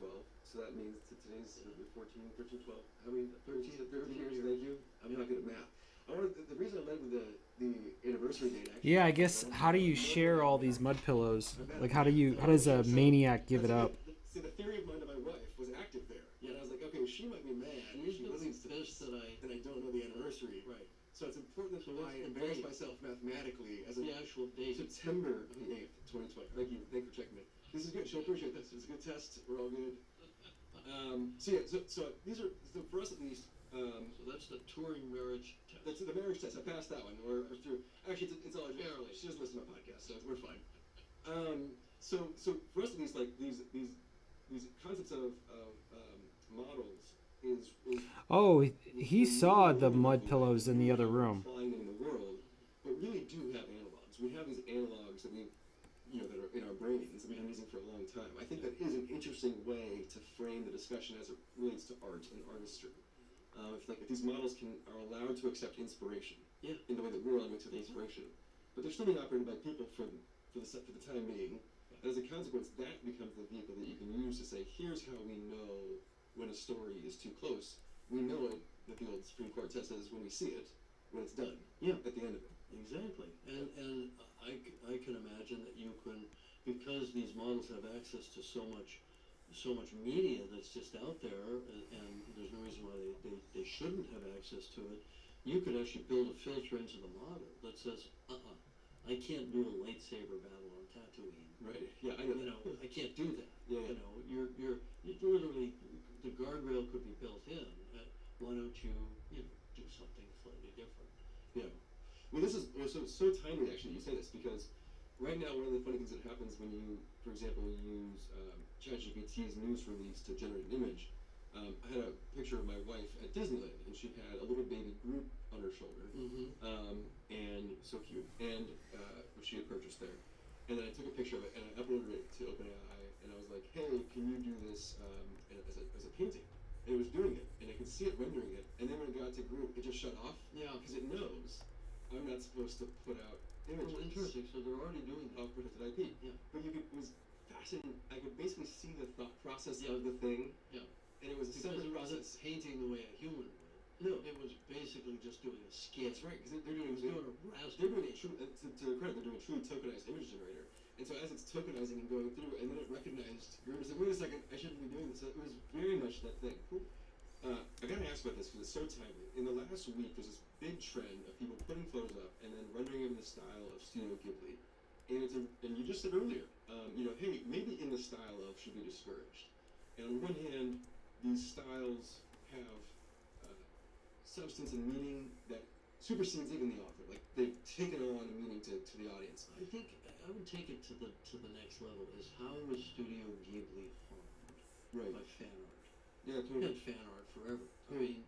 so that means today's 14, 13, 12. How many? 13 years. Thank you. I'm not good at math. The reason I led with the anniversary date. Actually, Yeah, I guess how do you share all these mud pillows? Like how does a maniac give it up? See, the theory of mind of my wife was active there. Yeah. And I was like, okay, she might be mad. She believes this that I don't know the anniversary. right. So it's important that So what's I the embarrass date? myself mathematically as The actual date. September the 8th, 2020. Thank you for checking it. This is good. She'll appreciate this. It's a good test. We're all good. So these are, so for us at least, So that's the Turing marriage test. that's the marriage test. I passed that one. Or through. Actually, it's all barely. She doesn't listen to my podcast, so we're fine. So for us at least, like these concepts of models is Oh, he saw the mud pillows in the other room. Applying them in the world, but really do have analogs. We have these analogs that that are in our brains that we've been using for a long time. I think that is an interesting way to frame the discussion as it relates to art and artistry. If these models are allowed to accept inspiration Yeah. in the way that we're allowed to accept inspiration, but they're still being operated by people for the time being. As a consequence, that becomes the vehicle that you can use to say, here's how we know when a story is too close. We know it, that the old Supreme Court test says, when we see it, when it's done. Yeah. At the end of it. Exactly, and I can imagine that you can, because these models have access to so much media that's just out there, and there's no reason why they shouldn't have access to it. You could actually build a filter into the model that says, I can't do a lightsaber battle on Tatooine. Right. Yeah, I know. You know, I can't do that. Yeah. You know, you're literally, the guardrail could be built in. Why don't you do something slightly different? Yeah. Well, this is so timely, actually, you say this, because right now, one of the funny things that happens when you, for example, use ChatGPT's news release to generate an image, I had a picture of my wife at Disneyland, and she had a little baby Groot on her shoulder, and so cute, and which she had purchased there. And then I took a picture of it, and I uploaded it to OpenAI, and I was like, hey, can you do this as a painting? And it was doing it, and I could see it rendering it, and then when it got to Groot, it just shut off, because it knows I'm not supposed to put out images. Oh, interesting. So they're already doing that. Of protected IP. Yeah. But it was fascinating. I could basically see the thought process of the thing. Yeah. And it was a Because separate it process. wasn't painting the way a human would. No. It was basically just doing a scan. That's right, because they're doing a raster. they're doing a true, to credit, they're doing a true tokenized image generator. And so as it's tokenizing and going through, and then it recognized, it was like, wait a second, I shouldn't be doing this. So it was very much that thing. I gotta ask about this because it's so timely. In the last week, there's this big trend of people putting photos up and then rendering them in the style of Studio Ghibli. And you just said earlier, hey, maybe in the style of should be discouraged. And on one hand, these styles have substance and meaning that supersedes even the author. Like they've taken on a meaning to the audience. I think I would take it to the next level. Is how was Studio Ghibli harmed by fan art? Yeah, We had fan art forever. I mean,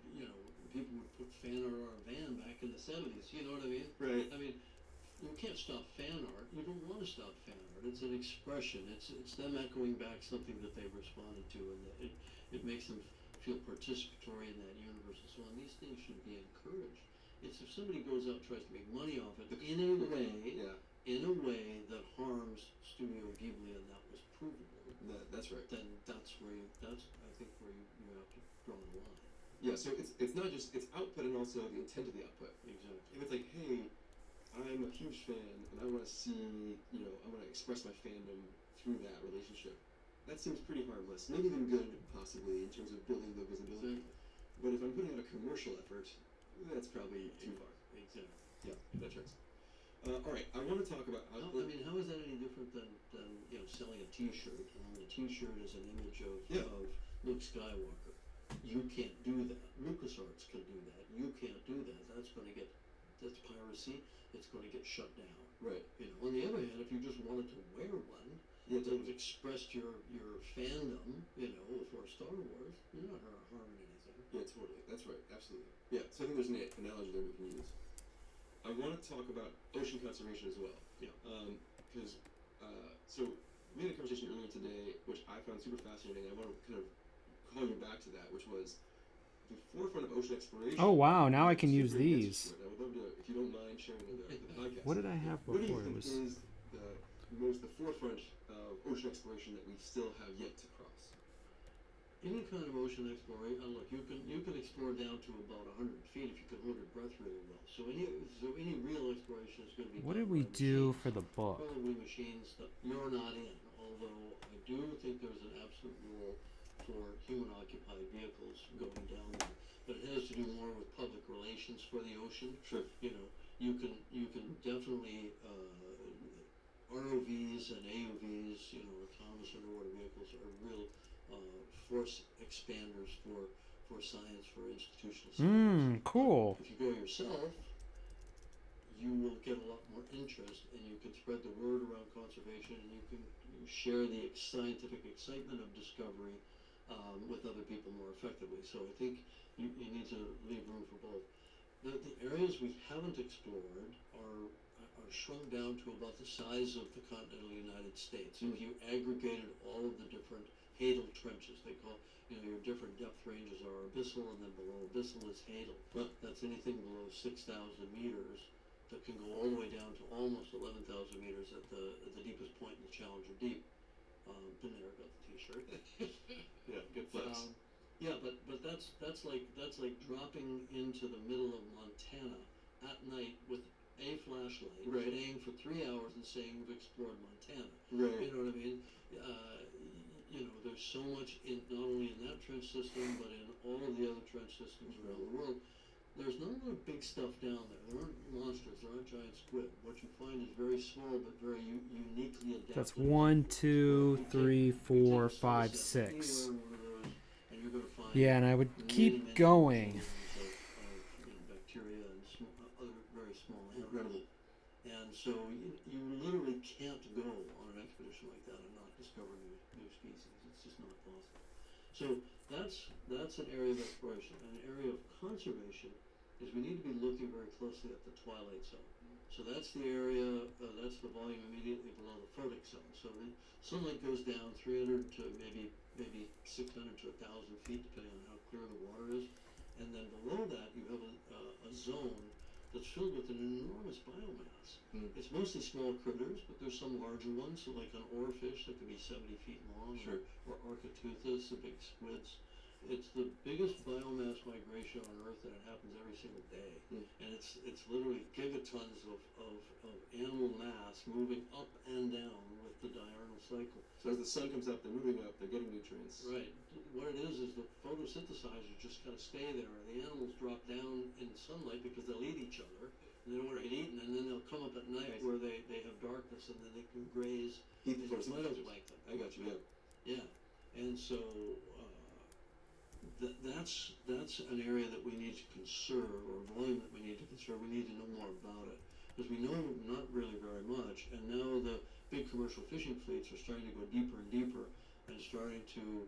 people would put fan art on a van back in the 70s. You know what I mean? Right. I mean, you can't stop fan art. You don't want to stop fan art. It's an expression. It's them echoing back something that they've responded to, and that it makes them feel participatory in that universe and so on. These things should be encouraged. It's if somebody goes out and tries to make money off it in a way that harms Studio Ghibli, and that was provable. That's right. Then that's I think where you have to draw the line. Yeah, so it's not just it's output and also the intent of the output. Exactly. If it's like, hey, I'm a huge fan and I want to see, I want to express my fandom through that relationship. That seems pretty harmless, maybe even good, possibly, in terms of building the visibility. Exactly. But if I'm putting out a commercial effort, that's probably too far. Exactly. Yeah, that tracks. All right, I want to talk about how. How is that any different than selling a T-shirt? The T-shirt is an image of Luke Skywalker. You can't do that. LucasArts can do that. You can't do that. That's piracy. It's going to get shut down. Right. On the other hand, if you just wanted to wear one, that expressed your fandom, for Star Wars, you're not harming anything. Yeah, totally. That's right. Absolutely. Yeah. So I think there's an analogy there we can use. I want to talk about ocean conservation as well. Yeah. Because so we had a conversation earlier today, which I found super fascinating. I want to kind of call you back to that, which was the forefront of ocean exploration. Oh wow! Now I can use these. I would love to, if you don't mind sharing the podcast. What did I have What do you before? It think was is the forefront of ocean exploration that we still have yet to cross? Any kind of ocean exploration, look, you can explore down to about 100 feet if you can hold your breath really well. So any real exploration is going to be. What did done we by do machines. for the book? Probably machines that you're not in. Although I do think there's an absolute rule for human-occupied vehicles going down there, but it has to do more with public relations for the ocean. Sure. You can definitely ROVs and AUVs, autonomous underwater vehicles, are real force expanders for science, for institutional science. Cool. If you go yourself, you will get a lot more interest, and you can spread the word around conservation, and you share the scientific excitement of discovery with other people more effectively. So I think you need to leave room for both. The areas we haven't explored are shrunk down to about the size of the continental United States. If you aggregated all of the different hadal trenches. They call, your different depth ranges are abyssal, and then below abyssal is hadal. Huh. That's anything below 6,000 meters that can go all the way down to almost 11,000 meters at the deepest point in the Challenger Deep. Been there, got the T-shirt. Yeah, good flex. Yeah, but that's like dropping into the middle of Montana at night with a flashlight, Right. staying for 3 hours and saying we've explored Montana. Right. You know what I mean? There's so much in not only in that trench system, but in all of the other trench systems around the world. There's not a lot of big stuff down there. There aren't monsters. There aren't giant squid. What you find is very small but very uniquely adapted. That's 1, 2, 3, 4, 5, 6. And you're going to find Yeah, and I would many, keep many going. of bacteria and other very small animals. Incredible. And so you literally can't go on an expedition like that and not discover new species. It's just not possible. So that's an area of exploration. An area of conservation is we need to be looking very closely at the twilight zone. So that's the area, that's the volume immediately below the photic zone. So the sunlight goes down 300 to maybe 600 to 1,000 feet, depending on how clear the water is. And then below that, you have a zone that's filled with an enormous biomass. It's mostly small critters, but there's some larger ones, so like an oarfish that can be 70 feet long, Sure. or Architeuthis, the big squids. It's the biggest biomass migration on Earth, and it happens every single day. And it's literally gigatons of animal mass moving up and down with the diurnal cycle. So as the sun comes up, they're moving up, they're getting nutrients. Right. What it is the photosynthesizers just kind of stay there. The animals drop down in sunlight because they'll eat each other, and they don't want to get eaten, and then they'll come up at night where they have darkness, and then they can graze Eat the in photosynthesizers. phytoplankton. I got you, yeah. Yeah. And so that's an area that we need to conserve, or a volume that we need to conserve. We need to know more about it, because we know not really very much, and now the big commercial fishing fleets are starting to go deeper and deeper, and starting to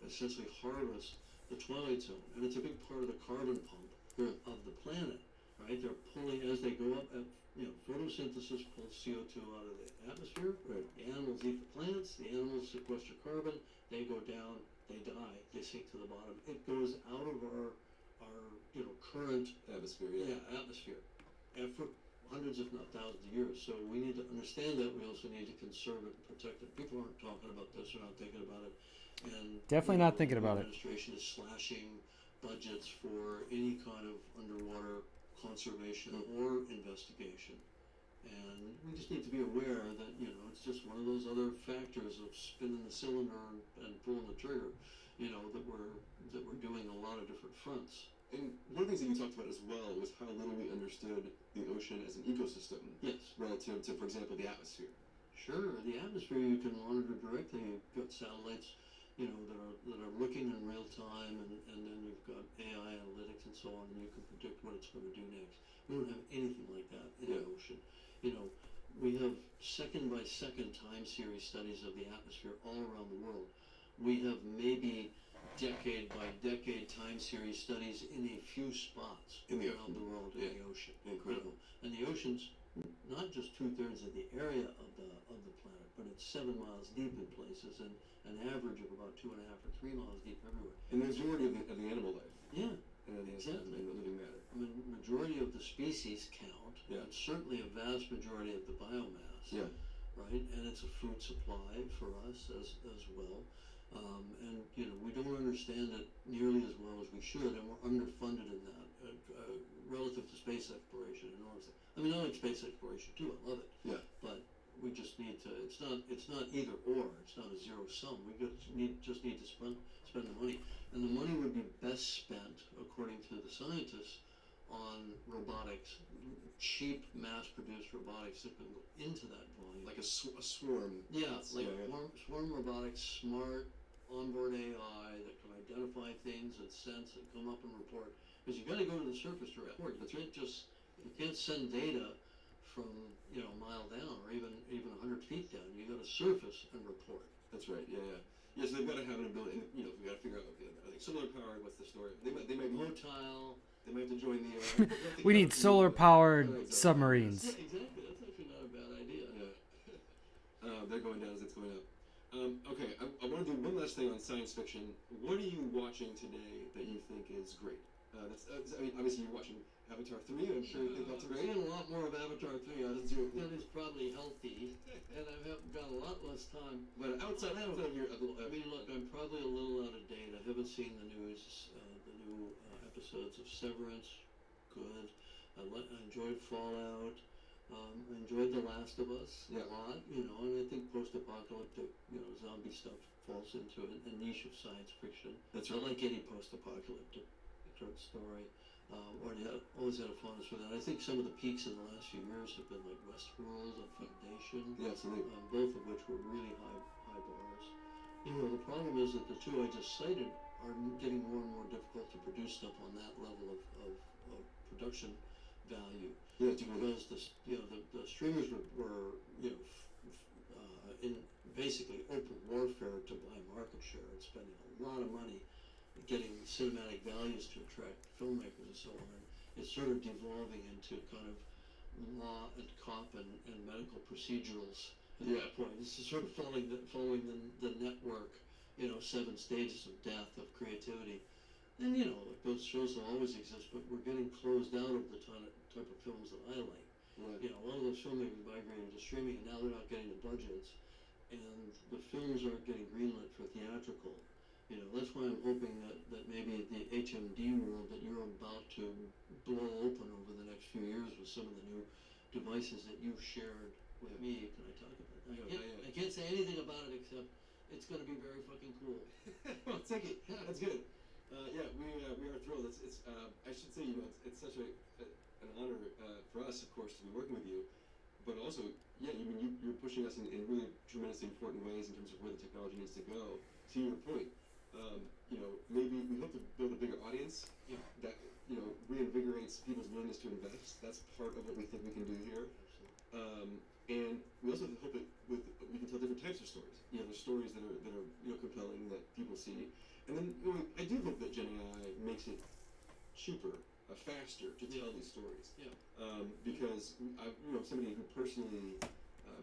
essentially harvest the twilight zone, and it's a big part of the carbon pump of the planet, right? They're pulling, as they go up, photosynthesis pulls CO2 out of the atmosphere. Right. The animals eat the plants. The animals sequester carbon. They go down. They die. They sink to the bottom. It goes out of our current Atmosphere, yeah. atmosphere, and for hundreds, if not thousands of years. So we need to understand that. We also need to conserve it and protect it. People aren't talking about this. They're not thinking about it. And Definitely not thinking about it. The administration is slashing budgets for any kind of underwater conservation or investigation. And we just need to be aware that, it's just one of those other factors of spinning the cylinder and pulling the trigger, that we're doing a lot of different fronts. And one of the things that you talked about as well was how little we understood the ocean as an ecosystem. Yes. Relative to, for example, the atmosphere. Sure, the atmosphere you can monitor directly. You've got satellites, that are looking in real time, and then you've got AI analytics and so on, and you can predict what it's going to do next. We don't have anything like that in the ocean. We have second by second time series studies of the atmosphere all around the world. We have maybe decade by decade time series studies in a few spots around the world in the ocean. Incredible. And the ocean's not just 2/3 of the area of the planet, but it's 7 miles deep in places, and an average of about 2.5 or 3 miles deep everywhere. And the majority of the animal life. Yeah. And the Exactly. living matter. I mean, majority of the species count, Yeah. and certainly a vast majority of the biomass. Yeah. Right, and it's a food supply for us as well. And we don't understand it nearly as well as we should, and we're underfunded in that relative to space exploration enormously. I mean, I like space exploration too. I love it. Yeah. But we just need to. It's not either or. It's not a zero sum. We just need to spend the money, and the money would be best spent, according to the scientists, on robotics, cheap, mass-produced robotics that can go into that volume. Like a swarm. Yeah, swarm robotics, smart onboard AI that can identify things and sense and come up and report. Because you got to go to the surface to report. You can't send data from a mile down or even 100 feet down. You got to surface and report. That's right. Yeah. So they've got to have an ability. And, we got to figure out. I think solar power. What's the story? They might be Motile. They might have to join the. We need solar-powered Yeah, submarines. exactly. That's actually not a bad idea. Yeah. They're going down as it's going up. Okay, I want to do one last thing on science fiction. What are you watching today that you think is great? I mean, obviously you're watching Avatar 3, I'm sure you think that's I've great. seen a lot more of Avatar 3. That is probably healthy, and I've got a lot less time. But outside of your, I mean, look, I'm probably a little out of date. I haven't seen the new episodes of Severance. Good. I enjoyed Fallout. I enjoyed The Last of Us Yeah. a lot, and I think post-apocalyptic, zombie stuff falls into a niche of science fiction. That's I right. like any post-apocalyptic story. Always had a fondness for that. I think some of the peaks in the last few years have been like Westworld and Foundation, Yeah, absolutely. both of which were really high bars. The problem is that the two I just cited are getting more and more difficult to produce stuff on that level of production value. Yeah, Because the streamers were in basically open warfare to buy market share and spending a lot of money getting cinematic values to attract filmmakers and so on. It's sort of devolving into kind of law and cop and medical procedurals at that point. This is sort of following the network, 7 stages of death of creativity. And like those shows will always exist, but we're getting closed out of the type of films that I like. Right. A lot of those filmmakers migrating to streaming, and now they're not getting the budgets, and the films aren't getting greenlit for theatrical. That's why I'm hoping that maybe the HMD world that you're about to blow open over the next few years with some of the new devices that you've shared with me. Can I talk about that? I can't say anything about it except it's going to be very fucking cool. Well, take it. That's good. Yeah, we are thrilled. It's I should say, it's such an honor for us, of course, to be working with you, but also, yeah, I mean, you're pushing us in really tremendously important ways in terms of where the technology needs to go. To your point, maybe we hope to build a bigger audience that reinvigorates people's willingness to invest. That's part of what we think we can do here. And we also hope that we can tell different types of stories. There's stories that are compelling that people see, and then I do hope that Gen AI makes it cheaper, faster to tell these stories. Yeah. Because I'm somebody who personally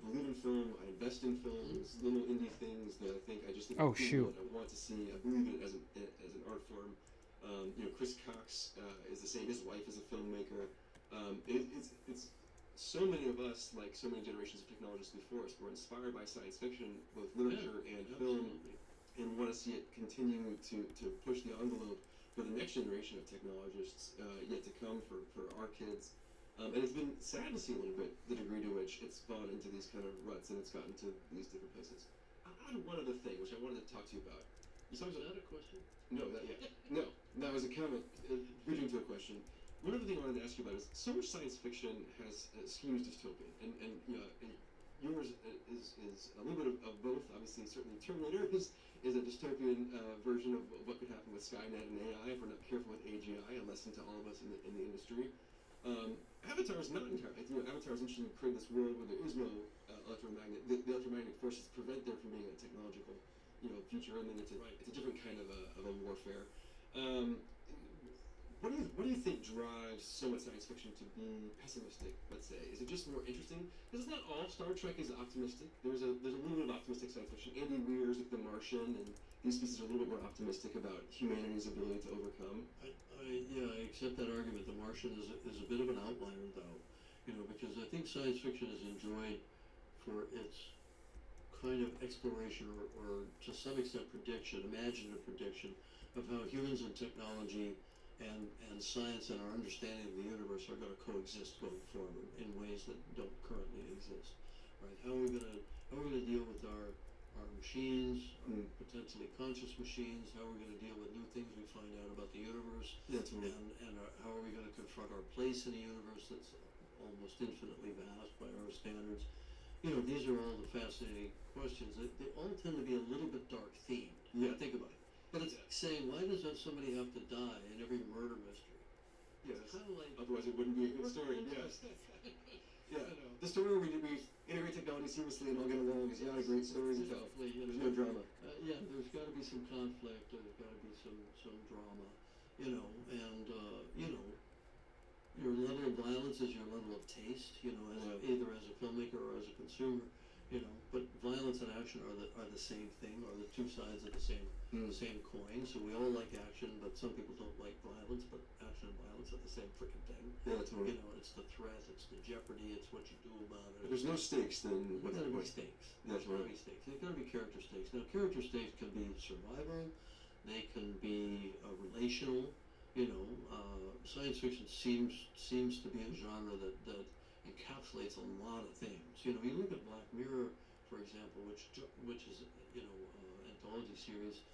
believe in film. I invest in films, little indie things that I think I just think Oh, are cool shoot. and I want to see. I believe in it as an art form. Chris Cox is the same. His wife is a filmmaker. It's so many of us, like so many generations of technologists before us, were inspired by science fiction, both literature and film, and want to see it continue to push the envelope for the next generation of technologists yet to come for our kids. And it's been sad to see a little bit the degree to which it's gone into these kind of ruts and it's gotten to these different places. I had one other thing which I wanted to talk to you about. Is that a question? No, no, that was a comment bridging to a question. One other thing I wanted to ask you about is so much science fiction has skews dystopian, and yours is a little bit of both. Obviously, certainly Terminator is a dystopian version of what could happen with Skynet and AI if we're not careful with AGI. A lesson to all of us in the industry. Avatar is not entirely. Avatar is interesting to create this world where there is no electromagnet. The electromagnetic forces prevent there from being a technological, future, and then it's a different kind of a warfare. What do you think drives so much science fiction to be pessimistic? Let's say, is it just more interesting? Because it's not all Star Trek is optimistic. There's a little bit of optimistic science fiction. Andy Weir's like The Martian, and these pieces are a little bit more optimistic about humanity's ability to overcome. I accept that argument. The Martian is a bit of an outlier, though, because I think science fiction is enjoyed for its kind of exploration or to some extent prediction, imaginative prediction of how humans and technology and science and our understanding of the universe are going to coexist going forward in ways that don't currently exist. Right? How are we going to deal with our machines, potentially conscious machines? How are we going to deal with new things we find out about the universe? That's right. And how are we going to confront our place in a universe that's almost infinitely vast by our standards? These are all the fascinating questions. They all tend to be a little bit dark themed. Yeah. Think about it. But it's saying, why does somebody have to die in every murder mystery? Yeah. It's kind of like, Otherwise, it wouldn't be a good story. Yeah. The story where we integrate technology seamlessly and all get along is not a great story to tell. There's no drama. There's got to be some conflict. There's got to be some drama. Your level of violence is your level of taste. Either as a filmmaker or as a consumer. But violence and action are the same thing, or the two sides of the same coin. So we all like action, but some people don't like violence. But action and violence are the same freaking thing. Yeah, totally. It's the threat, it's the jeopardy, it's what you do about it. If there's no stakes, then what's the There's gotta be point? stakes. That's There's gotta right. be stakes. There's gotta be character stakes. Now, character stakes can be survival. They can be relational. Science fiction seems to be a genre that encapsulates a lot of things. You look at Black Mirror, for example, which is anthology series.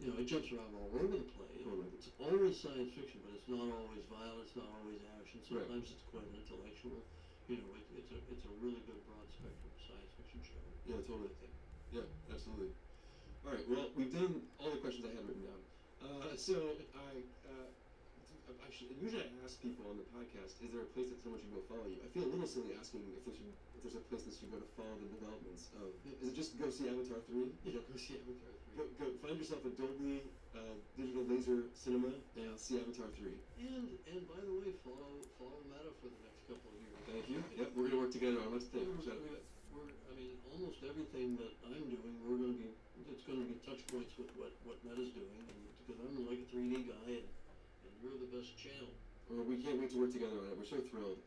It jumps around all over the place. It's always science fiction, but it's not always violent. It's not always action. Sometimes it's quite intellectual. It's a really good broad spectrum science fiction show. Yeah, totally. I think. Yeah, absolutely. All right. Well, we've done all the questions I had written down. Usually I ask people on the podcast, is there a place that someone should go follow you? I feel a little silly asking if there's a place that should go to follow the developments of. Is it just go see Avatar 3? Yeah, go see Avatar 3. Go find yourself a Dolby digital laser cinema and see Avatar 3. And by the way, follow Meta for the next couple of years. Thank you. Yep, we're gonna work together on lots of things. Almost everything that I'm doing, it's gonna be touch points with what Meta's doing, and because I'm like a 3D guy, and you're the best channel. Well, we can't wait to work together on it. We're so thrilled.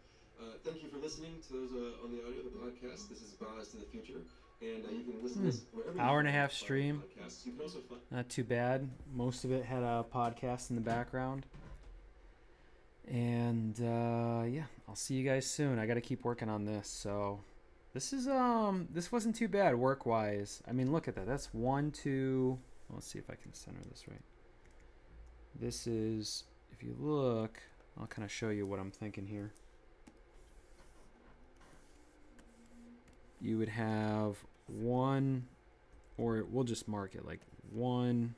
Thank you for listening to those on the audio, the podcast. This is Bias to the Future, and you can listen to this wherever. Hour and a you half find stream. podcasts. You can also find. Not too bad. Most of it had a podcast in the background. And yeah, I'll see you guys soon. I got to keep working on this. So this wasn't too bad work wise. I mean, look at that. That's 1, 2. Let's see if I can center this right. This is, if you look, I'll kind of show you what I'm thinking here. You would have 1, or we'll just mark it like 1,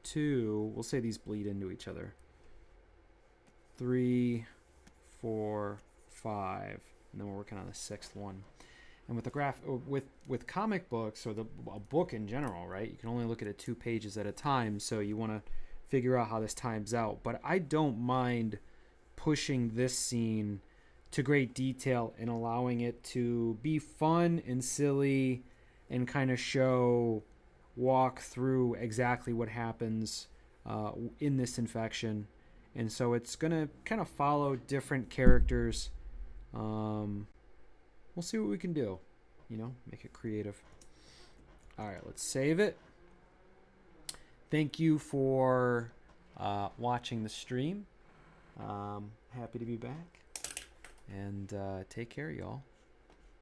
2. We'll say these bleed into each other. 3, 4, 5, and then we're working on the 6th one. And with the with comic books, or a book in general, right? You can only look at it 2 pages at a time, so you want to figure out how this times out. But I don't mind pushing this scene to great detail and allowing it to be fun and silly and kind of walk through exactly what happens in this infection. And so it's going to kind of follow different characters. We'll see what we can do. Make it creative. All right, let's save it. Thank you for watching the stream. Happy to be back. And take care, y'all.